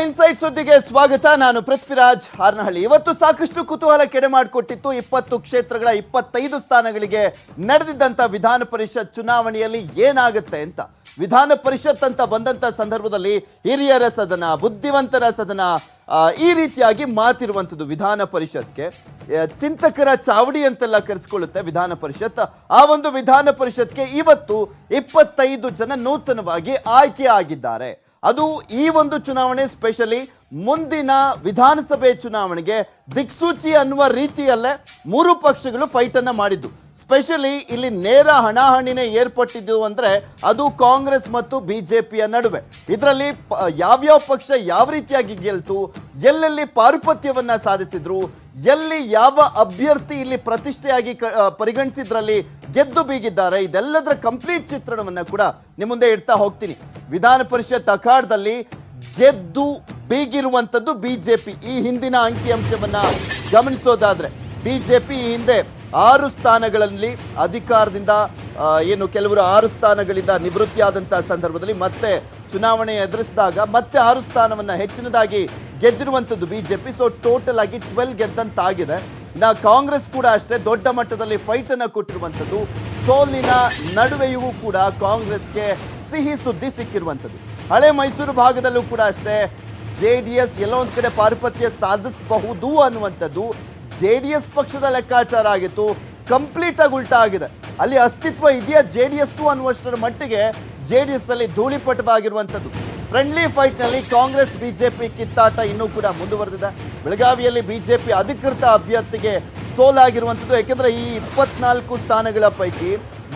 Insight ಸುದ್ದಿಗೆ ಸ್ವಾಗತ. ನಾನು ಪೃಥ್ವಿರಾಜ್ ಹಾರ್ನಹಳ್ಳಿ. ಇವತ್ತು ಸಾಕಷ್ಟು ಕುತೂಹಲ ಕೆಡೆ ಮಾಡಿಕೊಟ್ಟಿತ್ತು. 20 ಕ್ಷೇತ್ರಗಳ 25 ಸ್ಥಾನಗಳಿಗೆ ನಡೆದಿದ್ದಂತ ವಿಧಾನ ಪರಿಷತ್ ಚುನಾವಣೆಯಲ್ಲಿ ಏನಾಗುತ್ತೆ ಅಂತ. ವಿಧಾನ ಪರಿಷತ್ ಅಂತ ಬಂದಂತ ಸಂದರ್ಭದಲ್ಲಿ ಹಿರಿಯರ ಸದನ, ಬುದ್ಧಿವಂತರ ಸದನ, ಈ ರೀತಿಯಾಗಿ ಮಾತಿರುವಂಥದ್ದು. ವಿಧಾನ ಪರಿಷತ್ಗೆ ಚಿಂತಕರ ಚಾವಡಿ ಅಂತೆಲ್ಲ ಕರೆಸಿಕೊಳ್ಳುತ್ತೆ ವಿಧಾನ ಪರಿಷತ್. ಆ ಒಂದು ವಿಧಾನ ಪರಿಷತ್ಗೆ ಇವತ್ತು 25 ಜನ ನೂತನವಾಗಿ ಆಯ್ಕೆ ಆಗಿದ್ದಾರೆ. ಅದು ಈ ಒಂದು ಚುನಾವಣೆ ಸ್ಪೆಷಲಿ ಮುಂದಿನ ವಿಧಾನಸಭೆ ಚುನಾವಣೆಗೆ ದಿಕ್ಸೂಚಿ ಅನ್ನುವ ರೀತಿಯಲ್ಲೇ ಮೂರು ಪಕ್ಷಗಳು ಫೈಟ್ ಅನ್ನ ಮಾಡಿದ್ದು. ಸ್ಪೆಷಲಿ ಇಲ್ಲಿ ನೇರ ಹಣಾಹಣಿನೇ ಏರ್ಪಟ್ಟಿದ್ದು ಅಂದ್ರೆ ಅದು ಕಾಂಗ್ರೆಸ್ ಮತ್ತು ಬಿಜೆಪಿಯ ನಡುವೆ. ಇದರಲ್ಲಿ ಯಾವ್ಯಾವ ಪಕ್ಷ ಯಾವ ರೀತಿಯಾಗಿ ಗೆಲ್ತು, ಎಲ್ಲೆಲ್ಲಿ ಪಾರುಪತ್ಯವನ್ನ ಸಾಧಿಸಿದ್ರು, ಎಲ್ಲಿ ಯಾವ ಅಭ್ಯರ್ಥಿ ಇಲ್ಲಿ ಪ್ರತಿಷ್ಠೆಯಾಗಿ ಪರಿಗಣಿಸಿದ್ರಲ್ಲಿ ಗೆದ್ದು ಬೀಗಿದ್ದಾರೆ, ಇದೆಲ್ಲದರ ಕಂಪ್ಲೀಟ್ ಚಿತ್ರಣವನ್ನ ಕೂಡ ನಿಮ್ಮ ಮುಂದೆ ಇಡ್ತಾ ಹೋಗ್ತೀನಿ. ವಿಧಾನ ಪರಿಷತ್ ಅಖಾಡದಲ್ಲಿ ಗೆದ್ದು ಬೀಗಿರುವಂತದ್ದು ಬಿಜೆಪಿ. ಈ ಹಿಂದಿನ ಅಂಕಿಅಂಶವನ್ನ ಗಮನಿಸೋದಾದ್ರೆ ಬಿಜೆಪಿ ಈ ಹಿಂದೆ 6 ಸ್ಥಾನಗಳಲ್ಲಿ ಅಧಿಕಾರದಿಂದ ಏನು ಕೆಲವರು 6 ಸ್ಥಾನಗಳಿಂದ ನಿವೃತ್ತಿಯಾದಂತಹ ಸಂದರ್ಭದಲ್ಲಿ ಮತ್ತೆ ಚುನಾವಣೆ ಎದುರಿಸಿದಾಗ ಮತ್ತೆ 6 ಸ್ಥಾನವನ್ನ ಹೆಚ್ಚಿನದಾಗಿ ಗೆದ್ದಿರುವಂತದ್ದು ಬಿಜೆಪಿ. ಸೊ ಟೋಟಲ್ ಆಗಿ 12 ಗೆದ್ದಂತಾಗಿದೆ. ಕಾಂಗ್ರೆಸ್ ಕೂಡ ಅಷ್ಟೇ ದೊಡ್ಡ ಮಟ್ಟದಲ್ಲಿ ಫೈಟ್ ಅನ್ನ ಕೊಟ್ಟಿರುವಂತದ್ದು. ಸೋಲಿನ ನಡುವೆಯೂ ಕೂಡ ಕಾಂಗ್ರೆಸ್ಗೆ ಸಿಹಿ ಸುದ್ದಿ ಸಿಕ್ಕಿರುವಂತದ್ದು. ಹಳೆ ಮೈಸೂರು ಭಾಗದಲ್ಲೂ ಕೂಡ ಅಷ್ಟೇ ಜೆಡಿಎಸ್ ಎಲ್ಲೋ ಒಂದ್ ಕಡೆ ಪಾರುಪತ್ಯ ಸಾಧಿಸಬಹುದು ಅನ್ನುವಂಥದ್ದು ಜೆಡಿಎಸ್ ಪಕ್ಷದ ಲೆಕ್ಕಾಚಾರ ಆಗಿತ್ತು. ಕಂಪ್ಲೀಟ್ ಆಗಿ ಉಲ್ಟಾ ಆಗಿದೆ. ಅಲ್ಲಿ ಅಸ್ತಿತ್ವ ಇದೆಯಾ ಜೆಡಿಎಸ್ ಅನ್ನುವಷ್ಟರ ಮಟ್ಟಿಗೆ ಜೆಡಿಎಸ್ ಅಲ್ಲಿ ಧೂಳಿಪಟವಾಗಿರುವಂಥದ್ದು. ಫ್ರೆಂಡ್ಲಿ ಫೈಟ್ ನಲ್ಲಿ ಕಾಂಗ್ರೆಸ್ ಬಿಜೆಪಿ ಕಿತ್ತಾಟ ಇನ್ನೂ ಕೂಡ ಮುಂದುವರೆದಿದೆ. ಬೆಳಗಾವಿಯಲ್ಲಿ ಬಿಜೆಪಿ ಅಧಿಕೃತ ಅಭ್ಯರ್ಥಿಗೆ ಸೋಲಾಗಿರುವಂಥದ್ದು. ಯಾಕೆಂದ್ರೆ ಈ 24 ಸ್ಥಾನಗಳ ಪೈಕಿ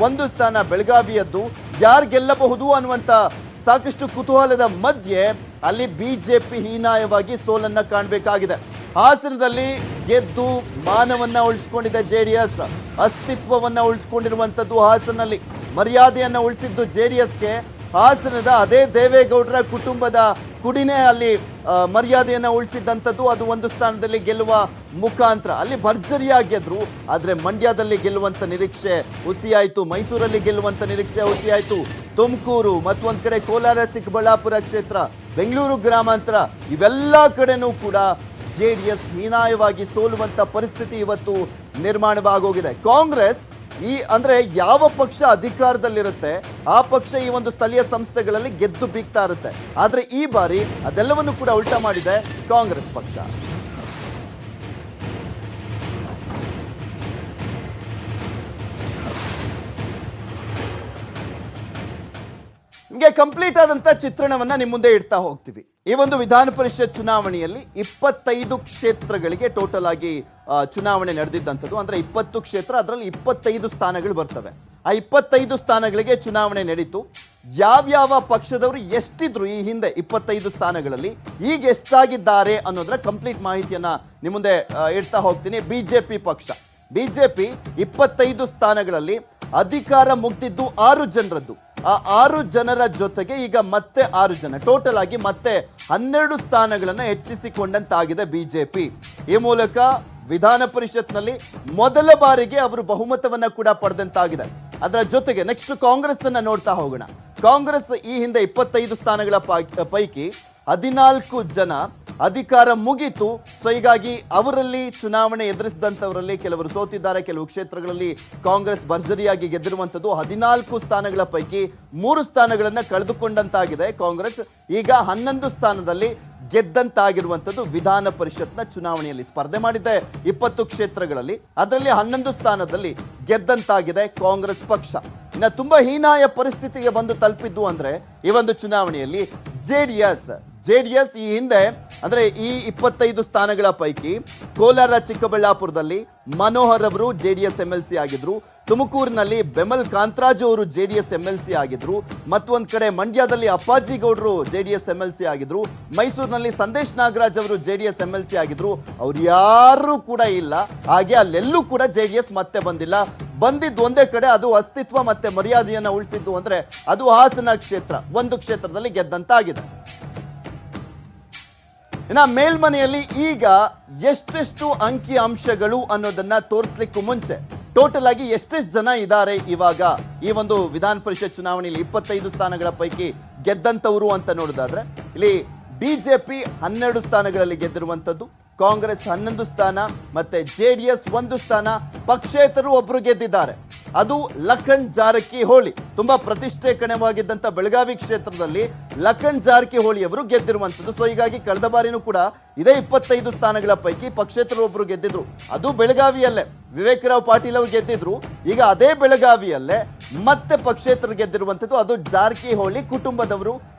1 ಸ್ಥಾನ ಬೆಳಗಾವಿಯದ್ದು. ಯಾರು ಗೆಲ್ಲಬಹುದು ಅನ್ನುವಂಥ ಸಾಕಷ್ಟು ಕುತೂಹಲದ ಮಧ್ಯೆ ಅಲ್ಲಿ ಬಿಜೆಪಿ ಹೀನಾಯವಾಗಿ ಸೋಲನ್ನ ಕಾಣಬೇಕಾಗಿದೆ. ಹಾಸನದಲ್ಲಿ ಗೆದ್ದು ಮಾನವನ್ನ ಉಳಿಸಿಕೊಂಡಿದೆ ಜೆಡಿಎಸ್. ಅಸ್ತಿತ್ವವನ್ನ ಉಳಿಸಿಕೊಂಡಿರುವಂಥದ್ದು ಹಾಸನಲ್ಲಿ. ಮರ್ಯಾದೆಯನ್ನ ಉಳಿಸಿದ್ದು ಜೆಡಿಎಸ್ಗೆ. ಹಾಸನದ ಅದೇ ದೇವೇಗೌಡರ ಕುಟುಂಬದ ಕುಡಿನೇ ಅಲ್ಲಿ ಮರ್ಯಾದೆಯನ್ನ ಉಳಿಸಿದ್ದಂಥದ್ದು. ಅದು 1 ಸ್ಥಾನದಲ್ಲಿ ಗೆಲ್ಲುವ ಮುಖಾಂತರ ಅಲ್ಲಿ ಭರ್ಜರಿಯಾಗಿ ಗೆದ್ರು. ಆದ್ರೆ ಮಂಡ್ಯದಲ್ಲಿ ಗೆಲ್ಲುವಂತ ನಿರೀಕ್ಷೆ ಹುಸಿಯಾಯಿತು. ಮೈಸೂರಲ್ಲಿ ಗೆಲ್ಲುವಂತ ನಿರೀಕ್ಷೆ ಹುಸಿಯಾಯಿತು. ತುಮಕೂರು, ಮತ್ತೊಂದ್ ಕಡೆ ಕೋಲಾರ, ಚಿಕ್ಕಬಳ್ಳಾಪುರ ಕ್ಷೇತ್ರ, ಬೆಂಗಳೂರು ಗ್ರಾಮಾಂತರ, ಇವೆಲ್ಲ ಕಡೆನೂ ಕೂಡ ಜೆಡಿಎಸ್ ಹೀನಾಯವಾಗಿ ಸೋಲುವಂತ ಪರಿಸ್ಥಿತಿ ಇವತ್ತು ನಿರ್ಮಾಣವಾಗೋಗಿದೆ. ಕಾಂಗ್ರೆಸ್ ಅಂದ್ರೆ ಯಾವ ಪಕ್ಷ ಅಧಿಕಾರದಲ್ಲಿರುತ್ತೆ ಆ ಪಕ್ಷ ಈ ಒಂದು ಸ್ಥಳೀಯ ಸಂಸ್ಥೆಗಳಲ್ಲಿ ಗೆದ್ದು ಬೀಗ್ತಾ ಇರುತ್ತೆ. ಆದ್ರೆ ಈ ಬಾರಿ ಅದೆಲ್ಲವನ್ನು ಕೂಡ ಉಲ್ಟಾ ಮಾಡಿದೆ ಕಾಂಗ್ರೆಸ್ ಪಕ್ಷ. ನಿಮಗೆ ಕಂಪ್ಲೀಟ್ ಆದಂತ ಚಿತ್ರಣವನ್ನ ನಿಮ್ಮ ಮುಂದೆ ಇಡ್ತಾ ಹೋಗ್ತೀವಿ. ಈ ಒಂದು ವಿಧಾನ ಪರಿಷತ್ ಚುನಾವಣೆಯಲ್ಲಿ 25 ಕ್ಷೇತ್ರಗಳಿಗೆ ಟೋಟಲ್ ಆಗಿ ಚುನಾವಣೆ ನಡೆದಿದ್ದಂಥದ್ದು. ಅಂದ್ರೆ 20 ಕ್ಷೇತ್ರ, ಅದರಲ್ಲಿ 25 ಸ್ಥಾನಗಳು ಬರ್ತವೆ. ಆ 25 ಸ್ಥಾನಗಳಿಗೆ ಚುನಾವಣೆ ನಡೀತು. ಯಾವ್ಯಾವ ಪಕ್ಷದವರು ಎಷ್ಟಿದ್ರು ಈ ಹಿಂದೆ 25 ಸ್ಥಾನಗಳಲ್ಲಿ, ಈಗ ಎಷ್ಟಾಗಿದ್ದಾರೆ ಅನ್ನೋದರ ಕಂಪ್ಲೀಟ್ ಮಾಹಿತಿಯನ್ನ ನಿಮ್ಮ ಮುಂದೆ ಇಡ್ತಾ ಹೋಗ್ತೀನಿ. ಬಿಜೆಪಿ ಪಕ್ಷ, ಬಿಜೆಪಿ 25 ಸ್ಥಾನಗಳಲ್ಲಿ ಅಧಿಕಾರ ಮುಗ್ದಿದ್ದು 6 ಜನರದ್ದು. ಆ 6 ಜನರ ಜೊತೆಗೆ ಈಗ ಮತ್ತೆ 6 ಜನ, ಟೋಟಲ್ ಆಗಿ ಮತ್ತೆ 12 ಸ್ಥಾನಗಳನ್ನು ಹೆಚ್ಚಿಸಿಕೊಂಡಂತಾಗಿದೆ ಬಿಜೆಪಿ. ಈ ಮೂಲಕ ವಿಧಾನ ಪರಿಷತ್ನಲ್ಲಿ ಮೊದಲ ಬಾರಿಗೆ ಅವರು ಬಹುಮತವನ್ನ ಕೂಡ ಪಡೆದಂತಾಗಿದೆ. ಅದರ ಜೊತೆಗೆ ನೆಕ್ಸ್ಟ್ ಕಾಂಗ್ರೆಸ್ ಅನ್ನ ನೋಡ್ತಾ ಹೋಗೋಣ. ಕಾಂಗ್ರೆಸ್ ಈ ಹಿಂದೆ 25 ಸ್ಥಾನಗಳ ಪೈಕಿ 14 ಜನ ಅಧಿಕಾರ ಮುಗಿತು. ಸೊ ಹೀಗಾಗಿ ಅವರಲ್ಲಿ ಚುನಾವಣೆ ಎದುರಿಸಿದಂಥವರಲ್ಲಿ ಕೆಲವರು ಸೋತಿದ್ದಾರೆ. ಕೆಲವು ಕ್ಷೇತ್ರಗಳಲ್ಲಿ ಕಾಂಗ್ರೆಸ್ ಭರ್ಜರಿಯಾಗಿ ಗೆದ್ದಿರುವಂಥದ್ದು. 14 ಸ್ಥಾನಗಳ ಪೈಕಿ 3 ಸ್ಥಾನಗಳನ್ನು ಕಳೆದುಕೊಂಡಂತಾಗಿದೆ ಕಾಂಗ್ರೆಸ್. ಈಗ 11 ಸ್ಥಾನದಲ್ಲಿ ಗೆದ್ದಂತಾಗಿರುವಂಥದ್ದು. ವಿಧಾನ ಪರಿಷತ್ನ ಚುನಾವಣೆಯಲ್ಲಿ ಸ್ಪರ್ಧೆ ಮಾಡಿದ್ದೆ 20 ಕ್ಷೇತ್ರಗಳಲ್ಲಿ, ಅದರಲ್ಲಿ 11 ಸ್ಥಾನದಲ್ಲಿ ಗೆದ್ದಂತಾಗಿದೆ ಕಾಂಗ್ರೆಸ್ ಪಕ್ಷ. ಇನ್ನು ತುಂಬಾ ಹೀನಾಯ ಪರಿಸ್ಥಿತಿಗೆ ಬಂದು ತಲುಪಿದ್ದು ಅಂದ್ರೆ ಈ ಒಂದು ಚುನಾವಣೆಯಲ್ಲಿ ಜೆಡಿಎಸ್ ಈ ಹಿಂದೆ ಅಂದ್ರೆ ಈ 25 ಸ್ಥಾನಗಳ ಪೈಕಿ ಕೋಲಾರ, ಚಿಕ್ಕಬಳ್ಳಾಪುರದಲ್ಲಿ ಮನೋಹರ್ ಅವರು ಜೆಡಿಎಸ್ MLC ಆಗಿದ್ರು. ತುಮಕೂರಿನಲ್ಲಿ ಬೆಮಲ್ ಕಾಂತರಾಜು ಅವರು ಜೆಡಿಎಸ್ MLC ಆಗಿದ್ರು. ಮತ್ತೊಂದ್ ಕಡೆ ಮಂಡ್ಯದಲ್ಲಿ ಅಪ್ಪಾಜಿ ಗೌಡರು ಜೆಡಿಎಸ್ MLC ಆಗಿದ್ರು. ಮೈಸೂರಿನಲ್ಲಿ ಸಂದೇಶ್ ನಾಗರಾಜ್ ಅವರು ಜೆಡಿಎಸ್ MLC ಆಗಿದ್ರು. ಅವ್ರು ಯಾರು ಕೂಡ ಇಲ್ಲ. ಹಾಗೆ ಅಲ್ಲೆಲ್ಲೂ ಕೂಡ ಜೆಡಿಎಸ್ ಮತ್ತೆ ಬಂದಿಲ್ಲ. ಬಂದಿದ್ದು ಒಂದೇ ಕಡೆ, ಅದು ಅಸ್ತಿತ್ವ ಮತ್ತೆ ಮರ್ಯಾದೆಯನ್ನ ಉಳಿಸಿದ್ದು ಅಂದ್ರೆ ಅದು ಹಾಸನ ಕ್ಷೇತ್ರ. 1 ಕ್ಷೇತ್ರದಲ್ಲಿ ಗೆದ್ದಂತಾಗಿದೆ. ಇನ್ನು ಮೇಲ್ಮನೆಯಲ್ಲಿ ಈಗ ಎಷ್ಟೆಷ್ಟು ಅಂಕಿ ಅಂಶಗಳು ಅನ್ನೋದನ್ನ ತೋರಿಸ್ಲಿಕ್ಕೂ ಮುಂಚೆ ಟೋಟಲ್ ಆಗಿ ಎಷ್ಟೆಷ್ಟು ಜನ ಇದ್ದಾರೆ ಇವಾಗ ಈ ಒಂದು ವಿಧಾನ ಪರಿಷತ್ ಚುನಾವಣೆಯಲ್ಲಿ 25 ಸ್ಥಾನಗಳ ಪೈಕಿ ಗೆದ್ದಂತವರು ಅಂತ ನೋಡೋದಾದ್ರೆ ಇಲ್ಲಿ ಬಿಜೆಪಿ 12 ಸ್ಥಾನಗಳಲ್ಲಿ ಗೆದ್ದಿರುವಂತದ್ದು, ಕಾಂಗ್ರೆಸ್ 11 ಸ್ಥಾನ, ಮತ್ತೆ ಜೆಡಿಎಸ್ 1 ಸ್ಥಾನ, ಪಕ್ಷೇತರು ಒಬ್ರು ಗೆದ್ದಿದ್ದಾರೆ. ಅದು ಲಖನ್ ಜಾರಕಿಹೊಳಿ. ತುಂಬಾ ಪ್ರತಿಷ್ಠಾಕರವಾಗಿದ್ದಂತ ಬೆಳಗಾವಿ ಕ್ಷೇತ್ರದಲ್ಲಿ ಲಖನ್ ಜಾರಕಿಹೊಳಿ ಅವರು ಗೆದ್ದಿರುವಂತದ್ದು. ಸೊ ಹೀಗಾಗಿ ಕಳೆದ ಬಾರಿನೂ ಕೂಡ ಇದೇ 25 ಸ್ಥಾನಗಳ ಪೈಕಿ ಪಕ್ಷೇತರು ಒಬ್ರು ಗೆದ್ದಿದ್ರು. ಅದು ಬೆಳಗಾವಿಯಲ್ಲೇ ವಿವೇಕರಾವ್ ಪಾಟೀಲ್ ಅವರು ಗೆದ್ದಿದ್ರು. ಈಗ ಅದೇ ಬೆಳಗಾವಿಯಲ್ಲೇ ಮತ್ತೆ ಪಕ್ಷೇತರು ಗೆದ್ದಿರುವಂತದ್ದು, ಅದು ಜಾರಕಿಹೊಳಿ ಕುಟುಂಬದವರು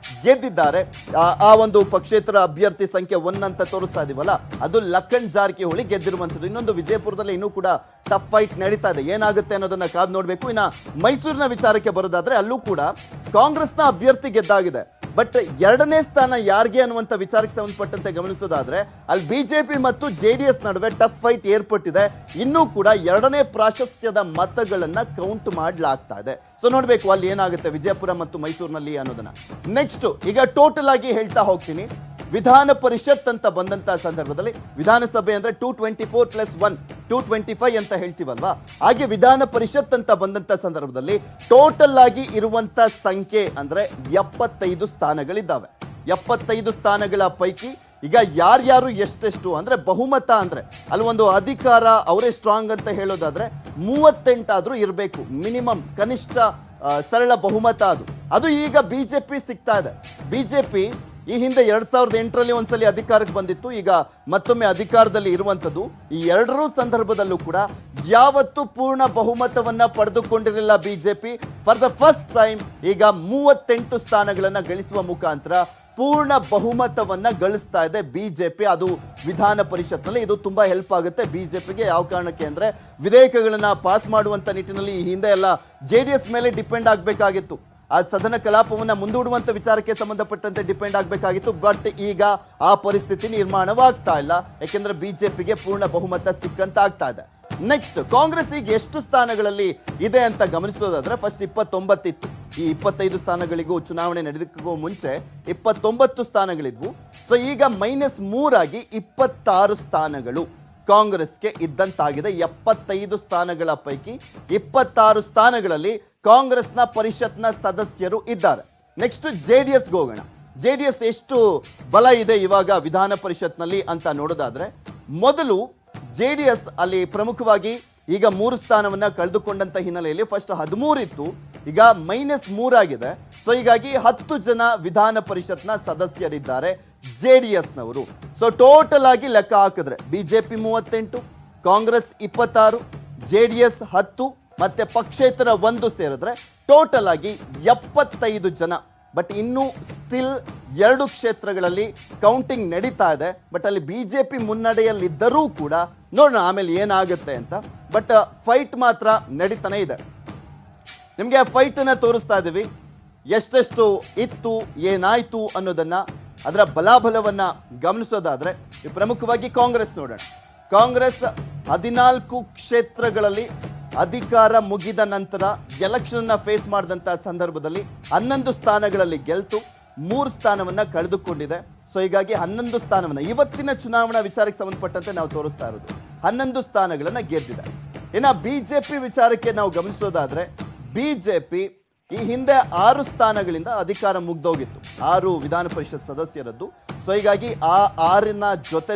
ಗೆದ್ದಿದ್ದಾರೆ. ಆ ಒಂದು ಪಕ್ಷೇತರ ಅಭ್ಯರ್ಥಿ ಸಂಖ್ಯೆ 1 ಅಂತ ತೋರಿಸ್ತಾ ಇದೀವಲ್ಲ, ಅದು ಲಖನ್ ಜಾರಕಿಹೊಳಿ ಗೆದ್ದಿರುವಂತದ್ದು. ಇನ್ನೊಂದು ವಿಜಯಪುರದಲ್ಲಿ ಇನ್ನೂ ಕೂಡ ಟಫ್ ಫೈಟ್ ನಡೀತಾ ಇದೆ, ಏನಾಗುತ್ತೆ ಅನ್ನೋದನ್ನ ಕಾದು ನೋಡ್ಬೇಕು. ಇನ್ನ ಮೈಸೂರಿನ ವಿಚಾರಕ್ಕೆ ಬರೋದಾದ್ರೆ ಅಲ್ಲೂ ಕೂಡ ಕಾಂಗ್ರೆಸ್ನ ಅಭ್ಯರ್ಥಿ ಗೆದ್ದಾಗಿದೆ. ಬಟ್ ಎರಡನೇ ಸ್ಥಾನ ಯಾರಿಗೆ ಅನ್ನುವಂಥ ವಿಚಾರಕ್ಕೆ ಸಂಬಂಧಪಟ್ಟಂತೆ ಗಮನಿಸೋದಾದ್ರೆ ಅಲ್ಲಿ ಬಿಜೆಪಿ ಮತ್ತು ಜೆಡಿಎಸ್ ನಡುವೆ ಟಫ್ ಫೈಟ್ ಏರ್ಪಟ್ಟಿದೆ. ಇನ್ನೂ ಕೂಡ ಎರಡನೇ ಪ್ರಾಶಸ್ತ್ಯದ ಮತಗಳನ್ನ ಕೌಂಟ್ ಮಾಡಲಾಗ್ತಾ ಇದೆ. ಸೊ ನೋಡ್ಬೇಕು ಅಲ್ಲಿ ಏನಾಗುತ್ತೆ ವಿಜಯಪುರ ಮತ್ತು ಮೈಸೂರಿನಲ್ಲಿ ಅನ್ನೋದನ್ನ. ನೆಕ್ಸ್ಟ್ ಈಗ ಟೋಟಲ್ ಆಗಿ ಹೇಳ್ತಾ ಹೋಗ್ತೀನಿ. ವಿಧಾನ ಪರಿಷತ್ ಅಂತ ಬಂದಂತ ಸಂದರ್ಭದಲ್ಲಿ ವಿಧಾನಸಭೆ ಅಂದ್ರೆ 224+1 225 ಅಂತ ಹೇಳ್ತೀವಲ್ವಾ, ಹಾಗೆ ವಿಧಾನ ಪರಿಷತ್ ಅಂತ ಬಂದಂತ ಸಂದರ್ಭದಲ್ಲಿ ಟೋಟಲ್ ಆಗಿ ಇರುವಂತ ಸಂಖ್ಯೆ ಅಂದ್ರೆ 75 ಸ್ಥಾನಗಳಿದ್ದಾವೆ. 75 ಸ್ಥಾನಗಳ ಪೈಕಿ ಈಗ ಯಾರ್ಯಾರು ಎಷ್ಟೆಷ್ಟು ಅಂದ್ರೆ ಬಹುಮತ ಅಂದ್ರೆ ಅಲ್ಲಿ ಒಂದು ಅಧಿಕಾರ ಅವರೇ ಸ್ಟ್ರಾಂಗ್ ಅಂತ ಹೇಳೋದಾದ್ರೆ 38 ಆದ್ರೂ ಇರಬೇಕು ಮಿನಿಮಮ್, ಕನಿಷ್ಠ ಸರಳ ಬಹುಮತ ಅದು ಈಗ ಬಿಜೆಪಿ ಸಿಗ್ತಾ ಇದೆ. ಬಿಜೆಪಿ ಈ ಹಿಂದೆ 2008ರಲ್ಲಿ ಒಂದ್ಸಲಿ ಅಧಿಕಾರಕ್ಕೆ ಬಂದಿತ್ತು, ಈಗ ಮತ್ತೊಮ್ಮೆ ಅಧಿಕಾರದಲ್ಲಿ ಇರುವಂತದ್ದು. ಈ ಎರಡರೂ ಸಂದರ್ಭದಲ್ಲೂ ಕೂಡ ಯಾವತ್ತೂ ಪೂರ್ಣ ಬಹುಮತವನ್ನ ಪಡೆದುಕೊಂಡಿರಲಿಲ್ಲ BJP. For the first time ಈಗ 38 ಸ್ಥಾನಗಳನ್ನ ಗಳಿಸುವ ಮುಖಾಂತರ ಪೂರ್ಣ ಬಹುಮತವನ್ನ ಗಳಿಸ್ತಾ ಇದೆ ಬಿಜೆಪಿ. ಅದು ವಿಧಾನ ಪರಿಷತ್ನಲ್ಲಿ ಇದು ತುಂಬಾ ಹೆಲ್ಪ್ ಆಗುತ್ತೆ ಬಿಜೆಪಿಗೆ. ಯಾವ ಕಾರಣಕ್ಕೆ ಅಂದ್ರೆ ವಿಧೇಯಕಗಳನ್ನ ಪಾಸ್ ಮಾಡುವಂತ ನಿಟ್ಟಿನಲ್ಲಿ ಈ ಹಿಂದೆ ಎಲ್ಲ ಜೆಡಿಎಸ್ ಮೇಲೆ ಡಿಪೆಂಡ್ ಆಗಬೇಕಾಗಿತ್ತು. ಆ ಸದನ ಕಲಾಪವನ್ನು ಮುಂದೂಡುವಂತ ವಿಚಾರಕ್ಕೆ ಸಂಬಂಧಪಟ್ಟಂತೆ ಡಿಪೆಂಡ್ ಆಗಬೇಕಾಗಿತ್ತು. ಬಟ್ ಈಗ ಆ ಪರಿಸ್ಥಿತಿ ನಿರ್ಮಾಣವಾಗ್ತಾ ಇಲ್ಲ, ಯಾಕೆಂದ್ರೆ ಬಿಜೆಪಿಗೆ ಪೂರ್ಣ ಬಹುಮತ ಸಿಕ್ಕಂತ ಆಗ್ತಾ ಇದೆ. ನೆಕ್ಸ್ಟ್ ಕಾಂಗ್ರೆಸ್ ಈಗ ಎಷ್ಟು ಸ್ಥಾನಗಳಲ್ಲಿ ಇದೆ ಅಂತ ಗಮನಿಸೋದಾದ್ರೆ ಫಸ್ಟ್ 29 ಇತ್ತು. ಈ 25 ಸ್ಥಾನಗಳಿಗೂ ಚುನಾವಣೆ ನಡೆದಕ್ಕೂ ಮುಂಚೆ 29 ಸ್ಥಾನಗಳಿದ್ವು. ಸೊ ಈಗ -3 ಆಗಿ 26 ಸ್ಥಾನಗಳು ಕಾಂಗ್ರೆಸ್ಗೆ ಇದ್ದಂತಾಗಿದೆ. 75 ಸ್ಥಾನಗಳ ಪೈಕಿ 26 ಸ್ಥಾನಗಳಲ್ಲಿ ಕಾಂಗ್ರೆಸ್ನ ಪರಿಷತ್ನ ಸದಸ್ಯರು ಇದ್ದಾರೆ. ನೆಕ್ಸ್ಟ್ ಜೆಡಿಎಸ್ಗೆ ಹೋಗೋಣ. ಜೆಡಿಎಸ್ ಎಷ್ಟು ಬಲ ಇದೆ ಇವಾಗ ವಿಧಾನ ಪರಿಷತ್ನಲ್ಲಿ ಅಂತ ನೋಡೋದಾದ್ರೆ, ಮೊದಲು ಜೆಡಿಎಸ್ ಅಲ್ಲಿ ಪ್ರಮುಖವಾಗಿ ಈಗ 3 ಸ್ಥಾನವನ್ನ ಕಳೆದುಕೊಂಡಂತ ಹಿನ್ನೆಲೆಯಲ್ಲಿ ಫಸ್ಟ್ 13 ಇತ್ತು, ಈಗ -3 ಆಗಿದೆ. ಸೊ ಹೀಗಾಗಿ 10 ಜನ ವಿಧಾನ ಪರಿಷತ್ನ ಸದಸ್ಯರಿದ್ದಾರೆ ಜೆಡಿಎಸ್ನವರು. ಸೊ ಟೋಟಲ್ ಆಗಿ ಲೆಕ್ಕ ಹಾಕಿದ್ರೆ ಬಿಜೆಪಿ 38, ಕಾಂಗ್ರೆಸ್ 26, ಜೆಡಿಎಸ್ 10 ಮತ್ತೆ ಪಕ್ಷೇತರ 1 ಸೇರಿದ್ರೆ ಟೋಟಲ್ ಆಗಿ 75 ಜನ. ಬಟ್ ಇನ್ನೂ ಸ್ಟಿಲ್ 2 ಕ್ಷೇತ್ರಗಳಲ್ಲಿ ಕೌಂಟಿಂಗ್ ನಡೀತಾ ಇದೆ. ಬಟ್ ಅಲ್ಲಿ ಬಿಜೆಪಿ ಮುನ್ನಡೆಯಲ್ಲಿದ್ದರೂ ಕೂಡ ನೋಡೋಣ ಆಮೇಲೆ ಏನಾಗುತ್ತೆ ಅಂತ. ಬಟ್ ಫೈಟ್ ಮಾತ್ರ ನಡೀತಾನೆ ಇದೆ. ನಿಮಗೆ ಫೈಟ್ ಅನ್ನ ತೋರಿಸ್ತಾ ಇದೀವಿ, ಎಷ್ಟೆಷ್ಟು ಇತ್ತು ಏನಾಯ್ತು ಅನ್ನೋದನ್ನ, ಅದರ ಬಲಾಬಲವನ್ನ ಗಮನಿಸೋದಾದ್ರೆ ಪ್ರಮುಖವಾಗಿ ಕಾಂಗ್ರೆಸ್ ನೋಡೋಣ. ಕಾಂಗ್ರೆಸ್ 14 ಕ್ಷೇತ್ರಗಳಲ್ಲಿ ಅಧಿಕಾರ ಮುಗಿದ ನಂತರ ಎಲೆಕ್ಷನ್ ಫೇಸ್ ಮಾಡಿದಂತ ಸಂದರ್ಭದಲ್ಲಿ 11 ಸ್ಥಾನಗಳಲ್ಲಿ ಗೆಲ್ತು 3 ಸ್ಥಾನವನ್ನ ಕಳೆದುಕೊಂಡಿದೆ. ಸೊ ಹೀಗಾಗಿ 11 ಸ್ಥಾನವನ್ನ ಇವತ್ತಿನ ಚುನಾವಣಾ ವಿಚಾರಕ್ಕೆ ಸಂಬಂಧಪಟ್ಟಂತೆ ನಾವು ತೋರಿಸ್ತಾ ಇರೋದು 11 ಸ್ಥಾನಗಳನ್ನ ಗೆದ್ದಿದೆ. ಇನ್ನು ಬಿಜೆಪಿ ವಿಚಾರಕ್ಕೆ ನಾವು ಗಮನಿಸೋದಾದ್ರೆ ಬಿಜೆಪಿ ಈ ಹಿಂದೆ 6 ಸ್ಥಾನಗಳಿಂದ ಅಧಿಕಾರ ಮುಗ್ದೋಗಿತ್ತು, 6 ವಿಧಾನ ಪರಿಷತ್ ಸದಸ್ಯರದ್ದು. ಸೊ ಹೀಗಾಗಿ ಆ 6ನ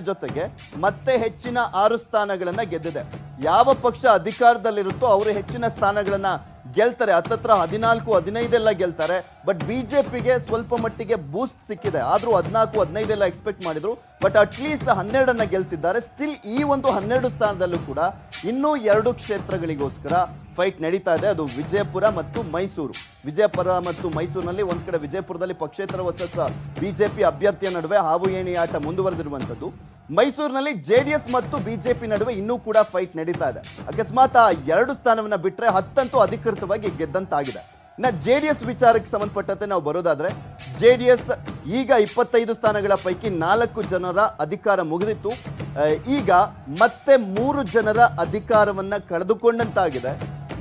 ಜೊತೆಗೆ ಮತ್ತೆ ಹೆಚ್ಚಿನ 6 ಸ್ಥಾನಗಳನ್ನ ಗೆದ್ದಿದೆ. ಯಾವ ಪಕ್ಷ ಅಧಿಕಾರದಲ್ಲಿರುತ್ತೋ ಅವರು ಹೆಚ್ಚಿನ ಸ್ಥಾನಗಳನ್ನ ಗೆಲ್ತಾರೆ, ಹತ್ತತ್ರ 14, 15 ಎಲ್ಲ ಗೆಲ್ತಾರೆ. ಬಟ್ ಬಿಜೆಪಿಗೆ ಸ್ವಲ್ಪ ಮಟ್ಟಿಗೆ ಬೂಸ್ಟ್ ಸಿಕ್ಕಿದೆ, ಆದ್ರೂ 14, 15 ಎಲ್ಲ ಎಕ್ಸ್ಪೆಕ್ಟ್ ಮಾಡಿದ್ರು. But at least 12 ಗೆಲ್ತಿದ್ದಾರೆ. ಸ್ಟಿಲ್ ಈ ಒಂದು 12 ಸ್ಥಾನದಲ್ಲೂ ಕೂಡ ಇನ್ನೂ 2 ಕ್ಷೇತ್ರಗಳಿಗೋಸ್ಕರ ಫೈಟ್ ನಡೀತಾ ಇದೆ. ಅದು ವಿಜಯಪುರ ಮತ್ತು ಮೈಸೂರು. ವಿಜಯಪುರ ಮತ್ತು ಮೈಸೂರಿನಲ್ಲಿ ಒಂದ್ ಕಡೆ ವಿಜಯಪುರದಲ್ಲಿ ಪಕ್ಷೇತರ ವರ್ಸಸ್ ಬಿಜೆಪಿ ಅಭ್ಯರ್ಥಿಯ ನಡುವೆ ಹಾವು ಏಣಿ ಆಟ ಮುಂದುವರೆದಿರುವಂತದ್ದು. ಮೈಸೂರಿನಲ್ಲಿ ಜೆಡಿಎಸ್ ಮತ್ತು ಬಿಜೆಪಿ ನಡುವೆ ಇನ್ನೂ ಕೂಡ ಫೈಟ್ ನಡೀತಾ ಇದೆ. ಅಕಸ್ಮಾತ್ ಆ 2 ಸ್ಥಾನವನ್ನ ಬಿಟ್ರೆ 10 ಅಂತೂ ಅಧಿಕೃತವಾಗಿ ಗೆದ್ದಂತಾಗಿದೆ. ಇನ್ನು ಜೆಡಿಎಸ್ ವಿಚಾರಕ್ಕೆ ಸಂಬಂಧಪಟ್ಟಂತೆ ನಾವು ಬರೋದಾದ್ರೆ ಜೆಡಿಎಸ್ ಈಗ 25 ಸ್ಥಾನಗಳ ಪೈಕಿ 4 ಜನರ ಅಧಿಕಾರ ಮುಗಿದಿತ್ತು. ಈಗ ಮತ್ತೆ 3 ಜನರ ಅಧಿಕಾರವನ್ನ ಕಳೆದುಕೊಂಡಂತಾಗಿದೆ.